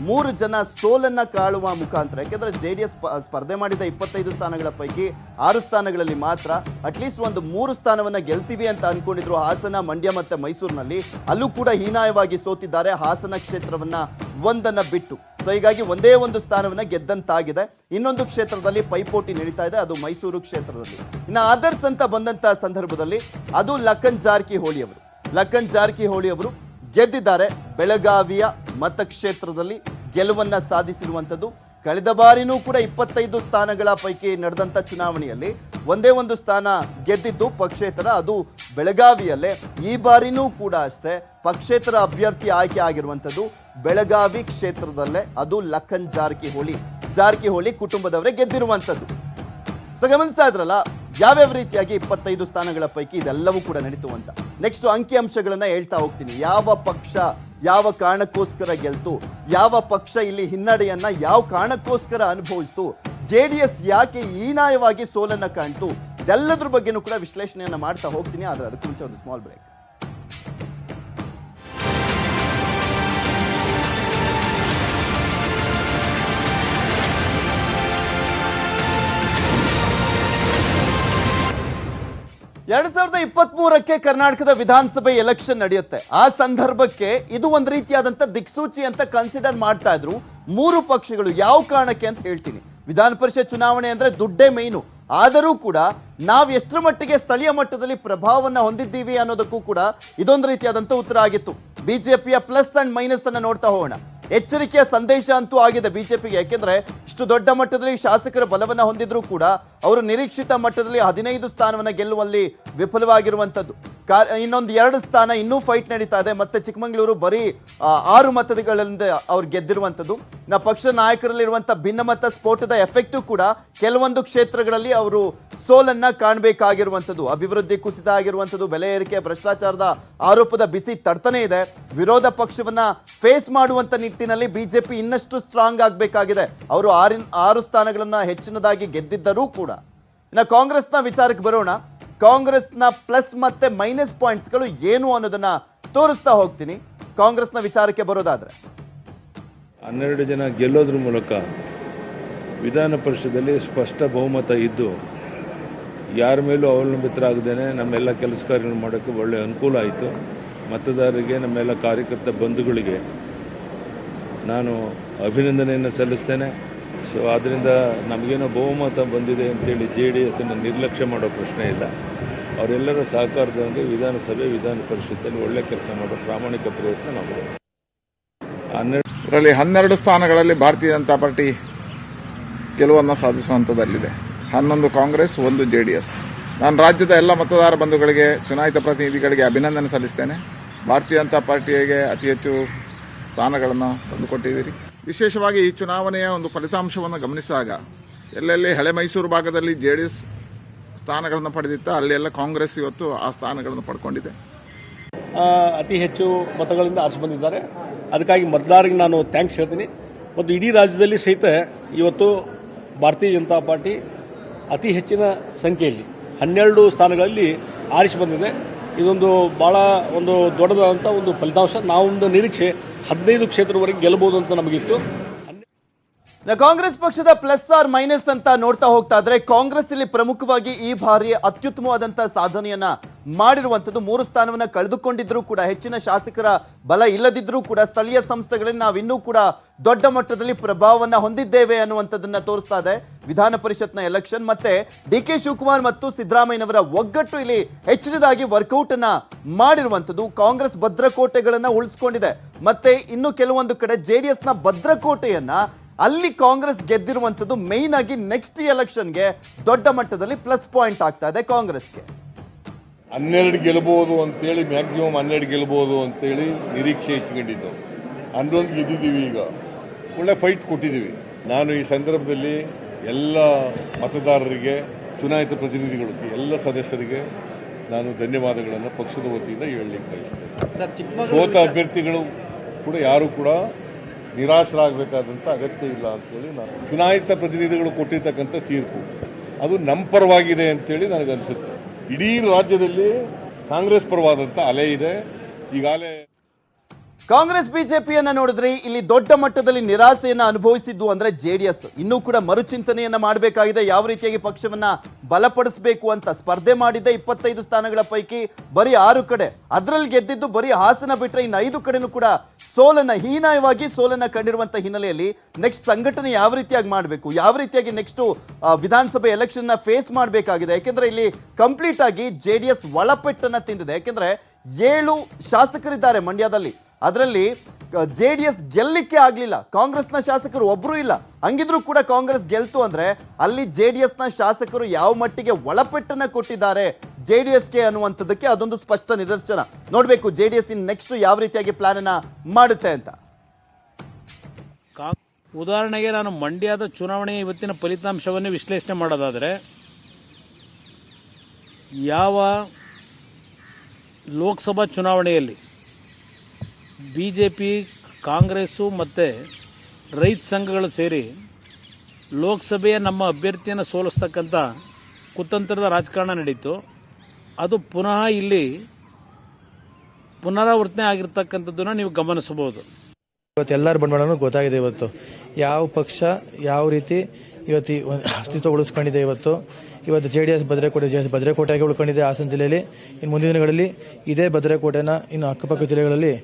3 ಜನ ಸೋಲನ್ನ ಕಾಳುವ ಮುಖಾಂತರ, ಯಾಕೆಂದ್ರೆ ಜೆಡಿಎಸ್ ಸ್ಪರ್ಧೆ ಮಾಡಿದ 25 ಸ್ಥಾನಗಳ ಪೈಕಿ 6 ಸ್ಥಾನಗಳಲ್ಲಿ ಮಾತ್ರ ಅಟ್ಲೀಸ್ಟ್ ಒಂದು 3 ಸ್ಥಾನವನ್ನ ಗೆಲ್ತೀವಿ ಅಂತ ಅನ್ಕೊಂಡಿದ್ರು. ಹಾಸನ, ಮಂಡ್ಯ ಮತ್ತೆ ಮೈಸೂರಿನಲ್ಲಿ ಅಲ್ಲೂ ಕೂಡ ಹೀನಾಯವಾಗಿ ಸೋತಿದ್ದಾರೆ, ಹಾಸನ ಕ್ಷೇತ್ರವನ್ನ 1 ಬಿಟ್ಟು. ಸೊ ಹೀಗಾಗಿ ಒಂದೇ ಒಂದು ಸ್ಥಾನವನ್ನ ಗೆದ್ದಂತಾಗಿದೆ. ಇನ್ನೊಂದು ಕ್ಷೇತ್ರದಲ್ಲಿ ಪೈಪೋಟಿ ನಡೀತಾ ಇದೆ, ಅದು ಮೈಸೂರು ಕ್ಷೇತ್ರದಲ್ಲಿ. ಇನ್ನು ಅದರ್ಸ್ ಅಂತ ಬಂದಂತಹ ಸಂದರ್ಭದಲ್ಲಿ ಅದು ಲಖನ್ ಜಾರಕಿಹೊಳಿ ಅವರು ಗೆದ್ದಿದ್ದಾರೆ. ಬೆಳಗಾವಿಯ ಮತಕ್ಷೇತ್ರದಲ್ಲಿ ಗೆಲುವನ್ನ ಸಾಧಿಸಿರುವಂಥದ್ದು. ಕಳೆದ ಬಾರಿನೂ ಕೂಡ 25 ಸ್ಥಾನಗಳ ಪೈಕಿ ನಡೆದಂತ ಚುನಾವಣೆಯಲ್ಲಿ ಒಂದೇ ಒಂದು ಸ್ಥಾನ ಗೆದ್ದಿದ್ದು ಪಕ್ಷೇತರ, ಅದು ಬೆಳಗಾವಿಯಲ್ಲೇ. ಈ ಬಾರಿನೂ ಕೂಡ ಅಷ್ಟೇ ಪಕ್ಷೇತರ ಅಭ್ಯರ್ಥಿ ಆಯ್ಕೆ ಆಗಿರುವಂಥದ್ದು ಬೆಳಗಾವಿ ಕ್ಷೇತ್ರದಲ್ಲೇ, ಅದು ಲಖನ್ ಜಾರಕಿಹೊಳಿ ಕುಟುಂಬದವರೇ ಗೆದ್ದಿರುವಂಥದ್ದು. ಸೊ ಗಮನಿಸ್ತಾ ಇದ್ರಲ್ಲ ಯಾವ್ಯಾವ ರೀತಿಯಾಗಿ 25 ಸ್ಥಾನಗಳ ಪೈಕಿ ಇದೆಲ್ಲವೂ ಕೂಡ ನಡೀತು ಅಂತ. ನೆಕ್ಸ್ಟ್ ಅಂಕಿಅಂಶಗಳನ್ನ ಹೇಳ್ತಾ ಹೋಗ್ತೀನಿ. ಯಾವ ಪಕ್ಷ ಯಾವ ಕಾರಣಕ್ಕೋಸ್ಕರ ಗೆಲ್ತು, ಯಾವ ಪಕ್ಷ ಇಲ್ಲಿ ಹಿನ್ನಡೆಯನ್ನ ಯಾವ ಕಾರಣಕ್ಕೋಸ್ಕರ ಅನುಭವಿಸ್ತು, JDS ಯಾಕೆ ಹೀನಾಯವಾಗಿ ಸೋಲನ್ನ ಕಾಣ್ತು, ಇದೆಲ್ಲದ್ರ ಬಗ್ಗೆನೂ ಕೂಡ ವಿಶ್ಲೇಷಣೆಯನ್ನ ಮಾಡ್ತಾ ಹೋಗ್ತೀನಿ. ಆದ್ರೆ ಅದಕ್ಕೆ ಮುಂಚೆ ಒಂದು ಸ್ಮಾಲ್ ಬ್ರೇಕ್. ಎರಡ್ 2023 ಕರ್ನಾಟಕದ ವಿಧಾನಸಭೆ ಎಲೆಕ್ಷನ್ ನಡೆಯುತ್ತೆ. ಆ ಸಂದರ್ಭಕ್ಕೆ ಇದು ಒಂದು ರೀತಿಯಾದಂತ ದಿಕ್ಸೂಚಿ ಅಂತ ಕನ್ಸಿಡರ್ ಮಾಡ್ತಾ ಇದ್ರು ಮೂರು ಪಕ್ಷಗಳು. ಯಾವ ಕಾರಣಕ್ಕೆ ಅಂತ ಹೇಳ್ತೀನಿ. ವಿಧಾನ ಪರಿಷತ್ ಚುನಾವಣೆ ಅಂದ್ರೆ ದುಡ್ಡೇ ಮೇಯ್ನು. ಆದರೂ ಕೂಡ ನಾವು ಎಷ್ಟರ ಮಟ್ಟಿಗೆ ಸ್ಥಳೀಯ ಮಟ್ಟದಲ್ಲಿ ಪ್ರಭಾವವನ್ನ ಹೊಂದಿದ್ದೀವಿ ಅನ್ನೋದಕ್ಕೂ ಕೂಡ ಇದೊಂದು ರೀತಿಯಾದಂತ ಉತ್ತರ ಆಗಿತ್ತು. ಬಿಜೆಪಿಯ ಪ್ಲಸ್ ಅಂಡ್ ಮೈನಸ್ ಅನ್ನ ನೋಡ್ತಾ ಹೋಗೋಣ. ಎಚ್ಚರಿಕೆಯ ಸಂದೇಶ ಅಂತೂ ಆಗಿದೆ ಬಿಜೆಪಿಗೆ. ಯಾಕೆಂದ್ರೆ ಇಷ್ಟು ದೊಡ್ಡ ಮಟ್ಟದಲ್ಲಿ ಶಾಸಕರ ಬಲವನ್ನ ಹೊಂದಿದ್ರು ಕೂಡ ಅವರು ನಿರೀಕ್ಷಿತ ಮಟ್ಟದಲ್ಲಿ 15 ಸ್ಥಾನವನ್ನ ಗೆಲ್ಲುವಲ್ಲಿ ವಿಫಲವಾಗಿರುವಂತದ್ದು. ಇನ್ನೊಂದು 2 ಸ್ಥಾನ ಇನ್ನೂ ಫೈಟ್ ನಡೀತಾ ಇದೆ. ಮತ್ತೆ ಚಿಕ್ಕಮಗಳೂರು ಬರೀ 6 ಮತಗಳಿಂದ ಅವ್ರು ಗೆದ್ದಿರುವಂತದ್ದು. ಪಕ್ಷ ನಾಯಕರಲ್ಲಿರುವಂತಹ ಭಿನ್ನಮತ ಸ್ಫೋಟದ ಎಫೆಕ್ಟ್ ಕೂಡ ಕೆಲವೊಂದು ಕ್ಷೇತ್ರಗಳಲ್ಲಿ ಅವರು ಸೋಲನ್ನ ಕಾಣಬೇಕಾಗಿರುವಂತದ್ದು. ಅಭಿವೃದ್ಧಿ ಕುಸಿತ ಆಗಿರುವಂತದ್ದು, ಬೆಲೆ ಏರಿಕೆ, ಭ್ರಷ್ಟಾಚಾರದ ಆರೋಪದ ಬಿಸಿ ತಡ್ತಾನೆ ಇದೆ. ವಿರೋಧ ಪಕ್ಷವನ್ನ ಫೇಸ್ ಮಾಡುವಂತ ನಿಟ್ಟಿನಲ್ಲಿ ಬಿಜೆಪಿ ಇನ್ನಷ್ಟು ಸ್ಟ್ರಾಂಗ್ ಆಗಬೇಕಾಗಿದೆ. ಅವರು 6 ಸ್ಥಾನಗಳನ್ನ ಹೆಚ್ಚಿನದಾಗಿ ಗೆದ್ದಿದ್ದರೂ ಕೂಡ. ಇನ್ನು ಕಾಂಗ್ರೆಸ್ನ ವಿಚಾರಕ್ಕೆ ಬರೋಣ. ಕಾಂಗ್ರೆಸ್ನ ಪ್ಲಸ್ ಮತ್ತೆ ಮೈನಸ್ ಪಾಯಿಂಟ್ಸ್ಗಳು ಏನು ಅನ್ನೋದನ್ನ ತೋರಿಸ್ತಾ ಹೋಗ್ತೀನಿ. ಕಾಂಗ್ರೆಸ್ನ ವಿಚಾರಕ್ಕೆ ಬರೋದಾದ್ರೆ 12 ಜನ ಗೆಲ್ಲೋದ್ರ ಮೂಲಕ ವಿಧಾನ ಪರಿಷತ್ತಲ್ಲಿ ಸ್ಪಷ್ಟ ಬಹುಮತ ಇದ್ದು ಯಾರ ಮೇಲೂ ಅವಲಂಬಿತರಾಗದೇನೆ ನಮ್ಮೆಲ್ಲ ಕೆಲಸ ಕಾರ್ಯಗಳು ಮಾಡೋಕ್ಕೆ ಒಳ್ಳೆ ಅನುಕೂಲ ಆಯಿತು. ಮತದಾರರಿಗೆ, ನಮ್ಮೆಲ್ಲ ಕಾರ್ಯಕರ್ತ ಬಂಧುಗಳಿಗೆ ನಾನು ಅಭಿನಂದನೆಯನ್ನು ಸಲ್ಲಿಸ್ತೇನೆ. ಸೊ ಆದ್ದರಿಂದ ನಮಗೇನೋ ಬಹುಮತ ಬಂದಿದೆ ಅಂತೇಳಿ JDS ಅನ್ನು ನಿರ್ಲಕ್ಷ್ಯ ಮಾಡೋ ಪ್ರಶ್ನೆ ಇಲ್ಲ. ಅವರೆಲ್ಲರ ಸಹಕಾರದೊಂದಿಗೆ ವಿಧಾನಸಭೆ, ವಿಧಾನ ಪರಿಷತ್ತಲ್ಲಿ ಒಳ್ಳೆ ಕೆಲಸ ಮಾಡೋ ಪ್ರಾಮಾಣಿಕ ಪ್ರಯತ್ನ ನಾವು. ಇದರಲ್ಲಿ 12 ಸ್ಥಾನಗಳಲ್ಲಿ ಭಾರತೀಯ ಜನತಾ ಪಾರ್ಟಿ ಗೆಲುವನ್ನು ಸಾಧಿಸುವ ಹಂತದಲ್ಲಿದೆ. 11 ಕಾಂಗ್ರೆಸ್, 1 JDS. ನಾನು ರಾಜ್ಯದ ಎಲ್ಲ ಮತದಾರ ಬಂಧುಗಳಿಗೆ, ಚುನಾಯಿತ ಪ್ರತಿನಿಧಿಗಳಿಗೆ ಅಭಿನಂದನೆ ಸಲ್ಲಿಸ್ತೇನೆ. ಭಾರತೀಯ ಜನತಾ ಪಾರ್ಟಿಗೆ ಅತಿ ಹೆಚ್ಚು ಸ್ಥಾನಗಳನ್ನು ತಂದುಕೊಟ್ಟಿದ್ದೀರಿ. ವಿಶೇಷವಾಗಿ ಈ ಚುನಾವಣೆಯ ಒಂದು ಫಲಿತಾಂಶವನ್ನು ಗಮನಿಸಿದಾಗ ಎಲ್ಲೆಲ್ಲಿ ಹಳೆ ಮೈಸೂರು ಭಾಗದಲ್ಲಿ JDS ಸ್ಥಾನಗಳನ್ನು ಪಡೆದಿತ್ತ ಅಲ್ಲೆಲ್ಲ ಕಾಂಗ್ರೆಸ್ ಇವತ್ತು ಆ ಸ್ಥಾನಗಳನ್ನು ಪಡ್ಕೊಂಡಿದೆ. ಅತಿ ಹೆಚ್ಚು ಮತಗಳಿಂದ ಆರಿಸಿ ಬಂದಿದ್ದಾರೆ. ಅದಕ್ಕಾಗಿ ಮತದಾರರಿಗೆ ನಾನು ಥ್ಯಾಂಕ್ಸ್ ಹೇಳ್ತೀನಿ. ಮತ್ತು ಇಡೀ ರಾಜ್ಯದಲ್ಲಿ ಸಹಿತ ಇವತ್ತು ಭಾರತೀಯ ಜನತಾ ಪಾರ್ಟಿ ಅತಿ ಹೆಚ್ಚಿನ ಸಂಖ್ಯೆಯಲ್ಲಿ 12 ಸ್ಥಾನಗಳಲ್ಲಿ ಆರಿಸಿ ಬಂದಿದೆ. ಇದೊಂದು ಭಾಳ ಒಂದು ದೊಡ್ಡದಾದಂಥ ಒಂದು ಫಲಿತಾಂಶ. ನಾವೊಂದು ನಿರೀಕ್ಷೆ 15 ಕ್ಷೇತ್ರವರೆಗೆ ಗೆಲ್ಲಬಹುದು ಅಂತ ನಮಗಿತ್ತು. ಕಾಂಗ್ರೆಸ್ ಪಕ್ಷದ ಪ್ಲಸ್ ಆರ್ ಮೈನಸ್ ಅಂತ ನೋಡ್ತಾ ಹೋಗ್ತಾ ಇದ್ರೆ ಕಾಂಗ್ರೆಸ್ ಇಲ್ಲಿ ಪ್ರಮುಖವಾಗಿ ಈ ಬಾರಿ ಅತ್ಯುತ್ತಮವಾದಂತಹ ಸಾಧನೆಯನ್ನ ಮಾಡಿರುವಂತದ್ದು. 3 ಸ್ಥಾನವನ್ನ ಕಳೆದುಕೊಂಡಿದ್ರು ಕೂಡ, ಹೆಚ್ಚಿನ ಶಾಸಕರ ಬಲ ಇಲ್ಲದಿದ್ರೂ ಕೂಡ ಸ್ಥಳೀಯ ಸಂಸ್ಥೆಗಳಲ್ಲಿ ನಾವಿನ್ನೂ ಕೂಡ ದೊಡ್ಡ ಮಟ್ಟದಲ್ಲಿ ಪ್ರಭಾವವನ್ನ ಹೊಂದಿದ್ದೇವೆ ಅನ್ನುವಂಥದ್ದನ್ನ ತೋರಿಸ್ತಾ ಇದೆ ವಿಧಾನ ಪರಿಷತ್ನ ಎಲೆಕ್ಷನ್. ಮತ್ತೆ DK ಶಿವಕುಮಾರ್ ಮತ್ತು ಸಿದ್ದರಾಮಯ್ಯನವರ ಒಗ್ಗಟ್ಟು ಇಲ್ಲಿ ಹೆಚ್ಚಿನದಾಗಿ ವರ್ಕೌಟ್ ಅನ್ನ ಮಾಡಿರುವಂತದ್ದು. ಕಾಂಗ್ರೆಸ್ ಭದ್ರಕೋಟೆಗಳನ್ನ ಉಳಿಸ್ಕೊಂಡಿದೆ. ಮತ್ತೆ ಇನ್ನು ಕೆಲವೊಂದು ಕಡೆ JDS ನ ಭದ್ರಕೋಟೆಯನ್ನ ಅಲ್ಲಿ ಕಾಂಗ್ರೆಸ್ ಗೆದ್ದಿರುವಂತದ್ದು ಮೈನ್ ಆಗಿ ನೆಕ್ಸ್ಟ್ ಎಲೆಕ್ಷನ್ಗೆ ದೊಡ್ಡ ಮಟ್ಟದಲ್ಲಿ ಪ್ಲಸ್ ಪಾಯಿಂಟ್ ಆಗ್ತಾ ಇದೆ ಕಾಂಗ್ರೆಸ್ಗೆ. 12 ಗೆಲ್ಲಬಹುದು ಅಂತೇಳಿ, ಮ್ಯಾಕ್ಸಿಮಮ್ 12 ಗೆಲ್ಲಬಹುದು ಅಂತೇಳಿ ನಿರೀಕ್ಷೆ ಇಟ್ಕೊಂಡಿದ್ದು. 11 ಗೆದ್ದಿದ್ದೀವಿ. ಈಗ ಒಳ್ಳೆ ಫೈಟ್ ಕೊಟ್ಟಿದ್ದೀವಿ. ನಾನು ಈ ಸಂದರ್ಭದಲ್ಲಿ ಎಲ್ಲ ಮತದಾರರಿಗೆ, ಚುನಾಯಿತ ಪ್ರತಿನಿಧಿಗಳಿಗೆ, ಎಲ್ಲ ಸದಸ್ಯರಿಗೆ ನಾನು ಧನ್ಯವಾದಗಳನ್ನು ಪಕ್ಷದ ವತಿಯಿಂದ ಹೇಳಲಿಕ್ಕೆ ಬಯಸ್ತೇನೆ. ಸೋತ ಅಭ್ಯರ್ಥಿಗಳು ಕೂಡ ಯಾರು ಕೂಡ ನಿರಾಶರಾಗಬೇಕಾದಂಥ ಅಗತ್ಯ ಇಲ್ಲ ಅಂತೇಳಿ ನಾನು, ಚುನಾಯಿತ ಪ್ರತಿನಿಧಿಗಳು ಕೊಟ್ಟಿರ್ತಕ್ಕಂಥ ತೀರ್ಪು ಅದು ನಮ್ಮ ಪರವಾಗಿದೆ ಅಂತೇಳಿ ನನಗನ್ಸುತ್ತೆ. ಇಡೀ ರಾಜ್ಯದಲ್ಲಿ ಕಾಂಗ್ರೆಸ್ ಪರವಾದಂಥ ಅಲೆ ಇದೆ. ಈಗಾಗಲೇ ಕಾಂಗ್ರೆಸ್ ಬಿಜೆಪಿಯನ್ನ ನೋಡಿದ್ರೆ ಇಲ್ಲಿ ದೊಡ್ಡ ಮಟ್ಟದಲ್ಲಿ ನಿರಾಸೆಯನ್ನ ಅನುಭವಿಸಿದ್ದು ಅಂದ್ರೆ ಜೆಡಿಎಸ್ ಇನ್ನೂ ಕೂಡ ಮರುಚಿಂತನೆಯನ್ನ ಮಾಡಬೇಕಾಗಿದೆ. ಯಾವ ರೀತಿಯಾಗಿ ಪಕ್ಷವನ್ನ ಬಲಪಡಿಸಬೇಕು ಅಂತ ಸ್ಪರ್ಧೆ ಮಾಡಿದ್ದ 25 ಸ್ಥಾನಗಳ ಪೈಕಿ ಬರೀ 6 ಕಡೆ, ಅದರಲ್ಲಿ ಗೆದ್ದಿದ್ದು ಬರೀ ಹಾಸನ ಬಿಟ್ರೆ ಇನ್ನು 5 ಕಡೆನೂ ಕೂಡ ಹೀನಾಯವಾಗಿ ಸೋಲನ್ನ ಕಂಡಿರುವಂತ ಹಿನ್ನೆಲೆಯಲ್ಲಿ ನೆಕ್ಸ್ಟ್ ಸಂಘಟನೆ ಯಾವ ರೀತಿಯಾಗಿ ಮಾಡಬೇಕು, ಯಾವ ರೀತಿಯಾಗಿ ನೆಕ್ಸ್ಟ್ ವಿಧಾನಸಭೆ ಎಲೆಕ್ಷನ್ ನ ಫೇಸ್ ಮಾಡಬೇಕಾಗಿದೆ. ಯಾಕೆಂದ್ರೆ ಇಲ್ಲಿ ಕಂಪ್ಲೀಟ್ ಆಗಿ ಜೆಡಿಎಸ್ ಒಳಪೆಟ್ಟನ್ನ ತಿಂದಿದೆ. ಯಾಕೆಂದ್ರೆ 7 ಶಾಸಕರಿದ್ದಾರೆ ಮಂಡ್ಯದಲ್ಲಿ, ಅದರಲ್ಲಿ ಜೆಡಿಎಸ್ ಗೆಲ್ಲಿಕ್ಕೆ ಆಗ್ಲಿಲ್ಲ. ಕಾಂಗ್ರೆಸ್ನ ಶಾಸಕರು ಒಬ್ರು ಇಲ್ಲ. ಹಂಗಿದ್ರು ಕೂಡ ಕಾಂಗ್ರೆಸ್ ಗೆಲ್ತು ಅಂದ್ರೆ ಅಲ್ಲಿ ಜೆಡಿಎಸ್ನ ಶಾಸಕರು ಯಾವ ಮಟ್ಟಿಗೆ ಒಳಪೆಟ್ಟನ್ನ ಕೊಟ್ಟಿದ್ದಾರೆ ಜೆಡಿಎಸ್ಗೆ ಅನ್ನುವಂಥದ್ದಕ್ಕೆ ಅದೊಂದು ಸ್ಪಷ್ಟ ನಿದರ್ಶನ. ನೋಡ್ಬೇಕು ಜೆಡಿಎಸ್ ಇನ್ ನೆಕ್ಸ್ಟ್ ಯಾವ ರೀತಿಯಾಗಿ ಪ್ಲಾನ್ ಅನ್ನ ಮಾಡುತ್ತೆ ಅಂತ. ಉದಾಹರಣೆಗೆ ನಾನು ಮಂಡ್ಯದ ಚುನಾವಣೆಯ ಇವತ್ತಿನ ಫಲಿತಾಂಶವನ್ನು ವಿಶ್ಲೇಷಣೆ ಮಾಡೋದಾದರೆ, ಯಾವ ಲೋಕಸಭಾ ಚುನಾವಣೆಯಲ್ಲಿ ಬಿಜೆಪಿ, ಕಾಂಗ್ರೆಸ್ಸು ಮತ್ತು ರೈತ ಸಂಘಗಳು ಸೇರಿ ಲೋಕಸಭೆಯ ನಮ್ಮ ಅಭ್ಯರ್ಥಿಯನ್ನು ಸೋಲಿಸ್ತಕ್ಕಂಥ ಕುತಂತ್ರದ ರಾಜಕಾರಣ ನಡೀತು, ಅದು ಪುನಃ ಇಲ್ಲಿ ಪುನರಾವರ್ತನೆ ಆಗಿರ್ತಕ್ಕಂಥದ್ದನ್ನು ನೀವು ಗಮನಿಸಬಹುದು. ಇವತ್ತು ಎಲ್ಲರ ಬಂಡವಾಳನೂ ಗೊತ್ತಾಗಿದೆ. ಇವತ್ತು ಯಾವ ಪಕ್ಷ ಯಾವ ರೀತಿ ಇವತ್ತು ಅಸ್ತಿತ್ವ ಉಳಿಸ್ಕೊಂಡಿದೆ. ಇವತ್ತು ಜೆಡಿಎಸ್ ಭದ್ರಕೋಟೆಗೆ ಉಳ್ಕೊಂಡಿದೆ ಹಾಸನ ಜಿಲ್ಲೆಯಲ್ಲಿ. ಇನ್ನು ಮುಂದಿನ ದಿನಗಳಲ್ಲಿ ಇದೇ ಭದ್ರಕೋಟೆನ ಇನ್ನು ಅಕ್ಕಪಕ್ಕ ಜಿಲ್ಲೆಗಳಲ್ಲಿ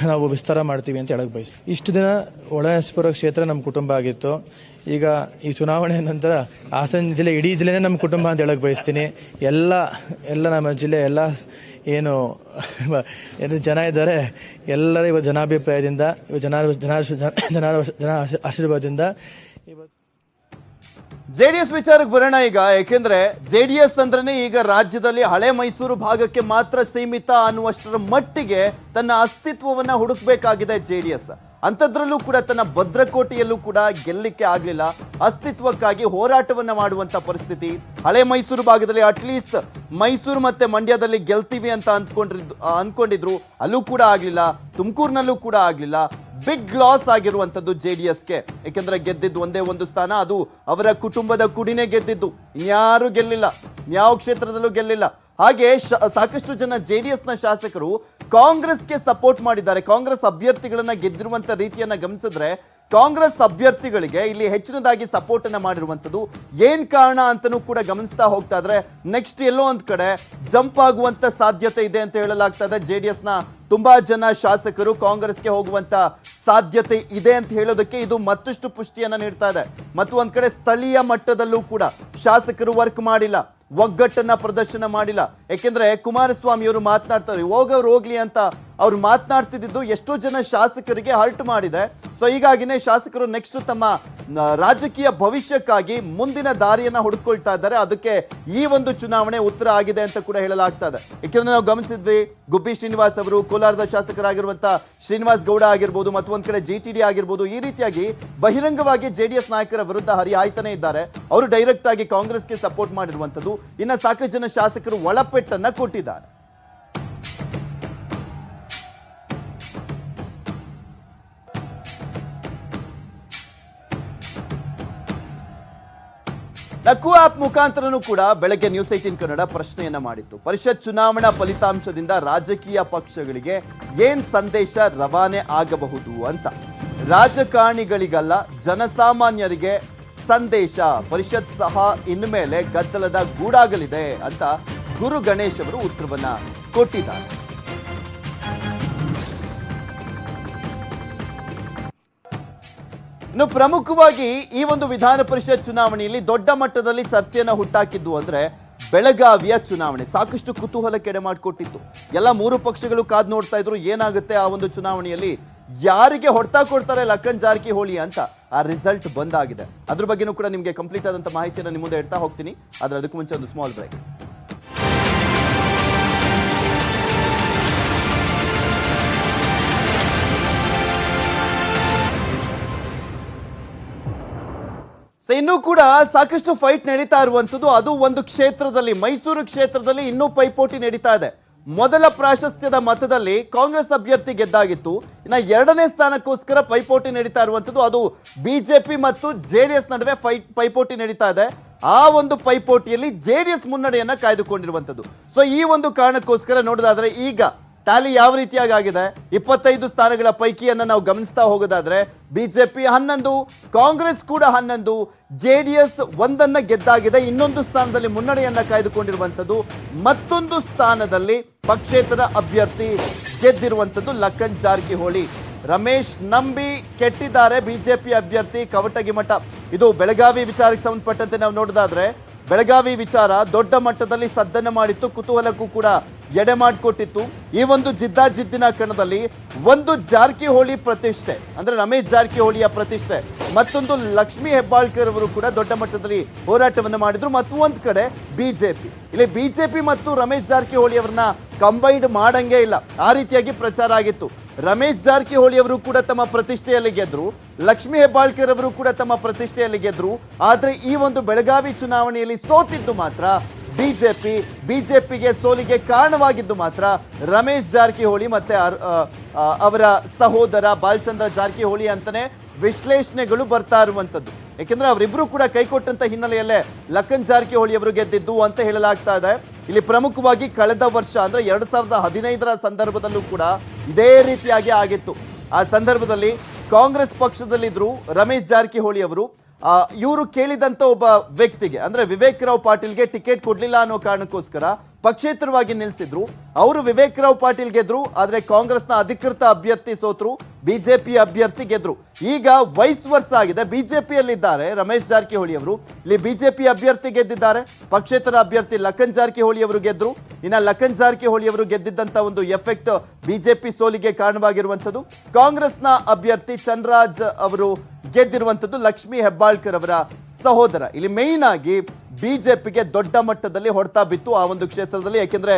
ನಾವು ವಿಸ್ತಾರ ಮಾಡ್ತೀವಿ ಅಂತ ಹೇಳಕ್ ಬಯಸ್ತೀವಿ. ಇಷ್ಟು ದಿನ ಒಳನರಸೀಪುರ ಕ್ಷೇತ್ರ ನಮ್ಮ ಕುಟುಂಬ ಆಗಿತ್ತು. ಈಗ ಈ ಚುನಾವಣೆ ನಂತರ ಹಾಸನ ಜಿಲ್ಲೆ ಇಡೀ ಜಿಲ್ಲೆನೇ ನಮ್ಮ ಕುಟುಂಬ ಅಂತ ಹೇಳಕ್ ಬಯಸ್ತೀನಿ. ಎಲ್ಲ ನಮ್ಮ ಜಿಲ್ಲೆ ಎಲ್ಲ ಏನು ಜನ ಇದ್ದಾರೆ ಎಲ್ಲರ ಇವತ್ತು ಜನಾಭಿಪ್ರಾಯದಿಂದ ಜನ ಆಶೀರ್ವಾದದಿಂದ ಇವತ್ತು ಜೆಡಿಎಸ್ ವಿಚಾರಕ್ಕೆ ಬರೋಣ ಈಗ. ಯಾಕೆಂದ್ರೆ ಜೆಡಿಎಸ್ ಅಂದ್ರೆ ಈಗ ರಾಜ್ಯದಲ್ಲಿ ಹಳೆ ಮೈಸೂರು ಭಾಗಕ್ಕೆ ಮಾತ್ರ ಸೀಮಿತ ಅನ್ನುವಷ್ಟರ ಮಟ್ಟಿಗೆ ತನ್ನ ಅಸ್ತಿತ್ವವನ್ನ ಹುಡುಕ್ಬೇಕಾಗಿದೆ ಜೆಡಿಎಸ್. ಅಂಥದ್ರಲ್ಲೂ ಕೂಡ ತನ್ನ ಭದ್ರಕೋಟೆಯಲ್ಲೂ ಕೂಡ ಗೆಲ್ಲಿಕ್ಕೆ ಆಗ್ಲಿಲ್ಲ. ಅಸ್ತಿತ್ವಕ್ಕಾಗಿ ಹೋರಾಟವನ್ನ ಮಾಡುವಂತ ಪರಿಸ್ಥಿತಿ. ಹಳೆ ಮೈಸೂರು ಭಾಗದಲ್ಲಿ ಅಟ್ಲೀಸ್ಟ್ ಮೈಸೂರು ಮತ್ತೆ ಮಂಡ್ಯದಲ್ಲಿ ಗೆಲ್ತೀವಿ ಅಂತ ಅಂದ್ಕೊಂಡಿದ್ರು, ಅಲ್ಲೂ ಕೂಡ ಆಗ್ಲಿಲ್ಲ. ತುಮಕೂರಿನಲ್ಲೂ ಕೂಡ ಆಗ್ಲಿಲ್ಲ. ಬಿಗ್ ಲಾಸ್ ಆಗಿರುವಂತದ್ದು ಜೆಡಿಎಸ್ಗೆ. ಯಾಕೆಂದ್ರೆ ಗೆದ್ದಿದ್ದು ಒಂದೇ ಒಂದು ಸ್ಥಾನ, ಅದು ಅವರ ಕುಟುಂಬದ ಕುಡಿನೇ ಗೆದ್ದಿದ್ದು. ಇನ್ಯಾರು ಗೆಲ್ಲಿಲ್ಲ, ಯಾವ ಕ್ಷೇತ್ರದಲ್ಲೂ ಗೆಲ್ಲಿಲ್ಲ. ಹಾಗೆ ಸಾಕಷ್ಟು ಜನ ಜೆಡಿಎಸ್ನ ಶಾಸಕರು ಕಾಂಗ್ರೆಸ್ಗೆ ಸಪೋರ್ಟ್ ಮಾಡಿದ್ದಾರೆ. ಕಾಂಗ್ರೆಸ್ ಅಭ್ಯರ್ಥಿಗಳನ್ನ ಗೆದ್ದಿರುವಂತ ರೀತಿಯನ್ನ ಗಮನಿಸಿದ್ರೆ ಕಾಂಗ್ರೆಸ್ ಅಭ್ಯರ್ಥಿಗಳಿಗೆ ಇಲ್ಲಿ ಹೆಚ್ಚಿನದಾಗಿ ಸಪೋರ್ಟ್ ಅನ್ನ ಮಾಡಿರುವಂತದ್ದು ಏನ್ ಕಾರಣ ಅಂತನೂ ಕೂಡ ಗಮನಿಸ್ತಾ ಹೋಗ್ತಾ ಇದ್ರೆ ನೆಕ್ಸ್ಟ್ ಎಲ್ಲೋ ಒಂದ್ ಕಡೆ ಜಂಪ್ ಆಗುವಂತ ಸಾಧ್ಯತೆ ಇದೆ ಅಂತ ಹೇಳಲಾಗ್ತಾ ಇದೆ. ಜೆಡಿಎಸ್ ನ ತುಂಬಾ ಜನ ಶಾಸಕರು ಕಾಂಗ್ರೆಸ್ಗೆ ಹೋಗುವಂತ ಸಾಧ್ಯತೆ ಇದೆ ಅಂತ ಹೇಳೋದಕ್ಕೆ ಇದು ಮತ್ತಷ್ಟು ಪುಷ್ಟಿಯನ್ನ ನೀಡ್ತಾ ಇದೆ. ಮತ್ತು ಒಂದ್ ಕಡೆ ಸ್ಥಳೀಯ ಮಟ್ಟದಲ್ಲೂ ಕೂಡ ಶಾಸಕರು ವರ್ಕ್ ಮಾಡಿಲ್ಲ, ಒಗ್ಗಟ್ಟನ್ನ ಪ್ರದರ್ಶನ ಮಾಡಿಲ್ಲ. ಯಾಕೆಂದ್ರೆ ಕುಮಾರಸ್ವಾಮಿ ಅವರು ಮಾತನಾಡ್ತಾರೆ, ಹೋಗವ್ರು ಹೋಗ್ಲಿ ಅಂತ ಅವ್ರು ಮಾತನಾಡ್ತಿದ್ದು ಎಷ್ಟೋ ಜನ ಶಾಸಕರಿಗೆ ಹರ್ಟ್ ಮಾಡಿದೆ. ಸೊ ಹೀಗಾಗಿನೇ ಶಾಸಕರು ನೆಕ್ಸ್ಟ್ ತಮ್ಮ ರಾಜಕೀಯ ಭವಿಷ್ಯಕ್ಕಾಗಿ ಮುಂದಿನ ದಾರಿಯನ್ನ ಹುಡುಕೊಳ್ತಾ ಇದ್ದಾರೆ. ಅದಕ್ಕೆ ಈ ಒಂದು ಚುನಾವಣೆ ಉತ್ತರ ಆಗಿದೆ ಅಂತ ಕೂಡ ಹೇಳಲಾಗ್ತಾ ಇದೆ. ಯಾಕೆಂದ್ರೆ ನಾವು ಗಮನಿಸಿದ್ವಿ, ಗುಬ್ಬಿ ಶ್ರೀನಿವಾಸ್ ಅವರು, ಕೋಲಾರದ ಶಾಸಕರಾಗಿರುವಂತ ಶ್ರೀನಿವಾಸ್ ಗೌಡ ಆಗಿರ್ಬೋದು, ಮತ್ತು ಒಂದ್ ಕಡೆ GTD ಆಗಿರ್ಬೋದು, ಈ ರೀತಿಯಾಗಿ ಬಹಿರಂಗವಾಗಿ ಜೆಡಿಎಸ್ ನಾಯಕರ ವಿರುದ್ಧ ಹರಿಹಾಯ್ತಾನೆ ಇದ್ದಾರೆ. ಅವರು ಡೈರೆಕ್ಟ್ ಆಗಿ ಕಾಂಗ್ರೆಸ್ಗೆ ಸಪೋರ್ಟ್ ಮಾಡಿರುವಂತದ್ದು. ಇನ್ನ ಸಾಕಷ್ಟು ಜನ ಶಾಸಕರು ಒಳಪೆಟ್ಟನ್ನ ಕೊಟ್ಟಿದ್ದಾರೆ. ನಕ್ಕು ಆಪ್ ಮುಖಾಂತರನೂ ಕೂಡ ಬೆಳಗ್ಗೆ ನ್ಯೂಸ್ 18 ಕನ್ನಡ ಪ್ರಶ್ನೆಯನ್ನ ಮಾಡಿತ್ತು. ಪರಿಷತ್ ಚುನಾವಣಾ ಫಲಿತಾಂಶದಿಂದ ರಾಜಕೀಯ ಪಕ್ಷಗಳಿಗೆ ಏನ್ ಸಂದೇಶ ರವಾನೆ ಆಗಬಹುದು ಅಂತ. ರಾಜಕಾರಣಿಗಳಿಗಲ್ಲ, ಜನಸಾಮಾನ್ಯರಿಗೆ ಸಂದೇಶ. ಪರಿಷತ್ ಸಹ ಇನ್ಮೇಲೆ ಗದ್ದಲದ ಗೂಡಾಗಲಿದೆ ಅಂತ ಗುರು ಗಣೇಶ್ ಅವರು ಉತ್ತರವನ್ನ ಕೊಟ್ಟಿದ್ದಾರೆ. ಇನ್ನು ಪ್ರಮುಖವಾಗಿ ಈ ಒಂದು ವಿಧಾನ ಪರಿಷತ್ ಚುನಾವಣೆಯಲ್ಲಿ ದೊಡ್ಡ ಮಟ್ಟದಲ್ಲಿ ಚರ್ಚೆಯನ್ನ ಹುಟ್ಟಾಕಿದ್ದು ಅಂದ್ರೆ ಬೆಳಗಾವಿಯ ಚುನಾವಣೆ. ಸಾಕಷ್ಟು ಕುತೂಹಲ ಕೆಡೆ ಮಾಡಿಕೊಟ್ಟಿತ್ತು. ಎಲ್ಲ 3 ಪಕ್ಷಗಳು ಕಾದ್ ನೋಡ್ತಾ ಇದ್ರು ಏನಾಗುತ್ತೆ ಆ ಒಂದು ಚುನಾವಣೆಯಲ್ಲಿ, ಯಾರಿಗೆ ಹೊಡ್ತಾ ಕೊಡ್ತಾರೆ ಲಖನ್ ಜಾರಕಿಹೊಳಿ ಅಂತ. ಆ ರಿಸಲ್ಟ್ ಬಂದಾಗಿದೆ. ಅದ್ರ ಬಗ್ಗೆನೂ ಕೂಡ ನಿಮಗೆ ಕಂಪ್ಲೀಟ್ ಆದಂತ ಮಾಹಿತಿಯನ್ನು ನಿಮ್ಮ ಮುಂದೆ ಇಡ್ತಾ ಹೋಗ್ತೀನಿ. ಆದ್ರೆ ಅದಕ್ಕೂ ಮುಂಚೆ ಒಂದು ಸ್ಮಾಲ್ ಬ್ರೇಕ್. ಇನ್ನೂ ಕೂಡ ಸಾಕಷ್ಟು ಫೈಟ್ ನಡೀತಾ ಇರುವಂತದ್ದು. ಅದು ಒಂದು ಕ್ಷೇತ್ರದಲ್ಲಿ, ಮೈಸೂರು ಕ್ಷೇತ್ರದಲ್ಲಿ ಇನ್ನೂ ಪೈಪೋಟಿ ನಡೀತಾ ಇದೆ. ಮೊದಲ ಪ್ರಾಶಸ್ತ್ಯದ ಮತದಲ್ಲಿ ಕಾಂಗ್ರೆಸ್ ಅಭ್ಯರ್ಥಿ ಗೆದ್ದಾಗಿತ್ತು. ಇನ್ನು 2ನೇ ಸ್ಥಾನಕ್ಕೋಸ್ಕರ ಪೈಪೋಟಿ ನಡೀತಾ ಇರುವಂತದ್ದು. ಅದು ಬಿಜೆಪಿ ಮತ್ತು ಜೆಡಿಎಸ್ ನಡುವೆ ಪೈಪೋಟಿ ನಡೀತಾ ಇದೆ. ಆ ಒಂದು ಪೈಪೋಟಿಯಲ್ಲಿ ಜೆಡಿಎಸ್ ಮುನ್ನಡೆಯನ್ನ ಕಾಯ್ದುಕೊಂಡಿರುವಂತದ್ದು. ಸೊ ಈ ಒಂದು ಕಾರಣಕ್ಕೋಸ್ಕರ ನೋಡೋದಾದ್ರೆ ಈಗ ಟ್ಯಾಲಿ ಯಾವ ರೀತಿಯಾಗಿ ಆಗಿದೆ? 25 ಸ್ಥಾನಗಳ ಪೈಕಿಯನ್ನ ನಾವು ಗಮನಿಸ್ತಾ ಹೋಗೋದಾದ್ರೆ ಬಿಜೆಪಿ 11, ಕಾಂಗ್ರೆಸ್ ಕೂಡ 11, JDS 1 ಗೆದ್ದಾಗಿದೆ. ಇನ್ನೊಂದು ಸ್ಥಾನದಲ್ಲಿ ಮುನ್ನಡೆಯನ್ನ ಕಾಯ್ದುಕೊಂಡಿರುವಂತದ್ದು. ಮತ್ತೊಂದು ಸ್ಥಾನದಲ್ಲಿ ಪಕ್ಷೇತರ ಅಭ್ಯರ್ಥಿ ಗೆದ್ದಿರುವಂತದ್ದು ಲಖನ್ ಜಾರಕಿಹೊಳಿ. ರಮೇಶ್ ನಂಬಿ ಕೆಟ್ಟಿದ್ದಾರೆ ಬಿಜೆಪಿ ಅಭ್ಯರ್ಥಿ ಕವಟಗಿ ಮಠ. ಇದು ಬೆಳಗಾವಿ ವಿಚಾರಕ್ಕೆ ಸಂಬಂಧಪಟ್ಟಂತೆ ನಾವು ನೋಡೋದಾದ್ರೆ ಬೆಳಗಾವಿ ವಿಚಾರ ದೊಡ್ಡ ಮಟ್ಟದಲ್ಲಿ ಸದ್ದನ್ನು ಮಾಡಿತ್ತು, ಕುತೂಹಲಕ್ಕೂ ಕೂಡ ಎಡೆ ಮಾಡಿಕೊಟ್ಟಿತ್ತು. ಈ ಒಂದು ಜಿದ್ದಾಜಿದ್ದಿನ ಕಣದಲ್ಲಿ ಒಂದು ಜಾರಕಿಹೊಳಿ ಪ್ರತಿಷ್ಠೆ ಅಂದ್ರೆ ರಮೇಶ್ ಜಾರಕಿಹೊಳಿಯ ಪ್ರತಿಷ್ಠೆ, ಮತ್ತೊಂದು ಲಕ್ಷ್ಮೀ ಹೆಬ್ಬಾಳ್ಕರ್ ಅವರು ಕೂಡ ದೊಡ್ಡ ಮಟ್ಟದಲ್ಲಿ ಹೋರಾಟವನ್ನು ಮಾಡಿದ್ರು. ಮತ್ತು ಒಂದ್ ಕಡೆ ಬಿಜೆಪಿ, ಇಲ್ಲಿ ಬಿಜೆಪಿ ಮತ್ತು ರಮೇಶ್ ಜಾರಕಿಹೊಳಿ ಅವರನ್ನ ಕಂಬೈನ್ಡ್ ಮಾಡಂಗೇ ಇಲ್ಲ, ಆ ರೀತಿಯಾಗಿ ಪ್ರಚಾರ ಆಗಿತ್ತು. ರಮೇಶ್ ಜಾರಕಿಹೊಳಿ ಅವರು ಕೂಡ ತಮ್ಮ ಪ್ರತಿಷ್ಠೆಯಲ್ಲಿ ಗೆದ್ರು, ಲಕ್ಷ್ಮೀ ಹೆಬ್ಬಾಳ್ಕರ್ ಅವರು ಕೂಡ ತಮ್ಮ ಪ್ರತಿಷ್ಠೆಯಲ್ಲಿ ಗೆದ್ರು. ಆದ್ರೆ ಈ ಒಂದು ಬೆಳಗಾವಿ ಚುನಾವಣೆಯಲ್ಲಿ ಸೋತಿದ್ದು ಮಾತ್ರ ಬಿಜೆಪಿಗೆ ಸೋಲಿಗೆ ಕಾರಣವಾಗಿದ್ದು ಮಾತ್ರ ರಮೇಶ್ ಜಾರಕಿಹೊಳಿ ಮತ್ತೆ ಅವರ ಸಹೋದರ ಬಾಲಚಂದ್ರ ಜಾರಕಿಹೊಳಿ ಅಂತಾನೆ ವಿಶ್ಲೇಷಣೆಗಳು ಬರ್ತಾ ಇರುವಂತದ್ದು. ಯಾಕೆಂದ್ರೆ ಅವರಿಬ್ರು ಕೂಡ ಕೈಕೊಟ್ಟಂತ ಹಿನ್ನೆಲೆಯಲ್ಲೇ ಲಖನ್ ಜಾರಕಿಹೊಳಿ ಅವರು ಗೆದ್ದಿದ್ದು ಅಂತ ಹೇಳಲಾಗ್ತಾ ಇದೆ. ಇಲ್ಲಿ ಪ್ರಮುಖವಾಗಿ ಕಳೆದ ವರ್ಷ ಅಂದ್ರೆ 2015ರ ಸಂದರ್ಭದಲ್ಲೂ ಕೂಡ ಇದೇ ರೀತಿಯಾಗಿ ಆಗಿತ್ತು. ಆ ಸಂದರ್ಭದಲ್ಲಿ ಕಾಂಗ್ರೆಸ್ ಪಕ್ಷದಲ್ಲಿದ್ರು ರಮೇಶ್ ಜಾರಕಿಹೊಳಿ ಅವರು. ಇವರು ಕೇಳಿದಂತ ಒಬ್ಬ ವ್ಯಕ್ತಿಗೆ ಅಂದ್ರೆ ವಿವೇಕ್ ರಾವ್ ಪಾಟೀಲ್ಗೆ ಟಿಕೆಟ್ ಕೊಡ್ಲಿಲ್ಲ ಅನ್ನೋ ಕಾರಣಕ್ಕೋಸ್ಕರ ಪಕ್ಷೇತರವಾಗಿ ನಿಲ್ಲಿಸಿದ್ರು. ಅವರು ವಿವೇಕ್ ರಾವ್ ಪಾಟೀಲ್ ಗೆದ್ರು, ಆದ್ರೆ ಕಾಂಗ್ರೆಸ್ನ ಅಧಿಕೃತ ಅಭ್ಯರ್ಥಿ ಸೋತ್ರು, ಬಿಜೆಪಿ ಅಭ್ಯರ್ಥಿ ಗೆದ್ರು. ಈಗ ವೈಸ್ ವರ್ಸ ಆಗಿದೆ, ಬಿಜೆಪಿಯಲ್ಲಿದ್ದಾರೆ ರಮೇಶ್ ಜಾರಕಿಹೊಳಿ ಅವರು, ಇಲ್ಲಿ ಬಿಜೆಪಿ ಅಭ್ಯರ್ಥಿ ಗೆದ್ದಿದ್ದಾರೆ, ಪಕ್ಷೇತರ ಅಭ್ಯರ್ಥಿ ಲಖನ್ ಜಾರಕಿಹೊಳಿ ಅವರು ಗೆದ್ರು. ಇನ್ನ ಲಖನ್ ಜಾರಕಿಹೊಳಿ ಅವರು ಗೆದ್ದಿದ್ದಂತ ಒಂದು ಎಫೆಕ್ಟ್ ಬಿಜೆಪಿ ಸೋಲಿಗೆ ಕಾರಣವಾಗಿರುವಂತದ್ದು. ಕಾಂಗ್ರೆಸ್ನ ಅಭ್ಯರ್ಥಿ ಚನ್ರಾಜ್ ಅವರು ಗೆದ್ದಿರುವಂತದ್ದು ಲಕ್ಷ್ಮೀ ಹೆಬ್ಬಾಳ್ಕರ್ ಅವರ ಸಹೋದರ. ಇಲ್ಲಿ ಮೇಯ್ನ್ ಆಗಿ ಬಿಜೆಪಿಗೆ ದೊಡ್ಡ ಮಟ್ಟದಲ್ಲಿ ಹೊಡೆತ ಬಿತ್ತು ಆ ಒಂದು ಕ್ಷೇತ್ರದಲ್ಲಿ. ಯಾಕೆಂದ್ರೆ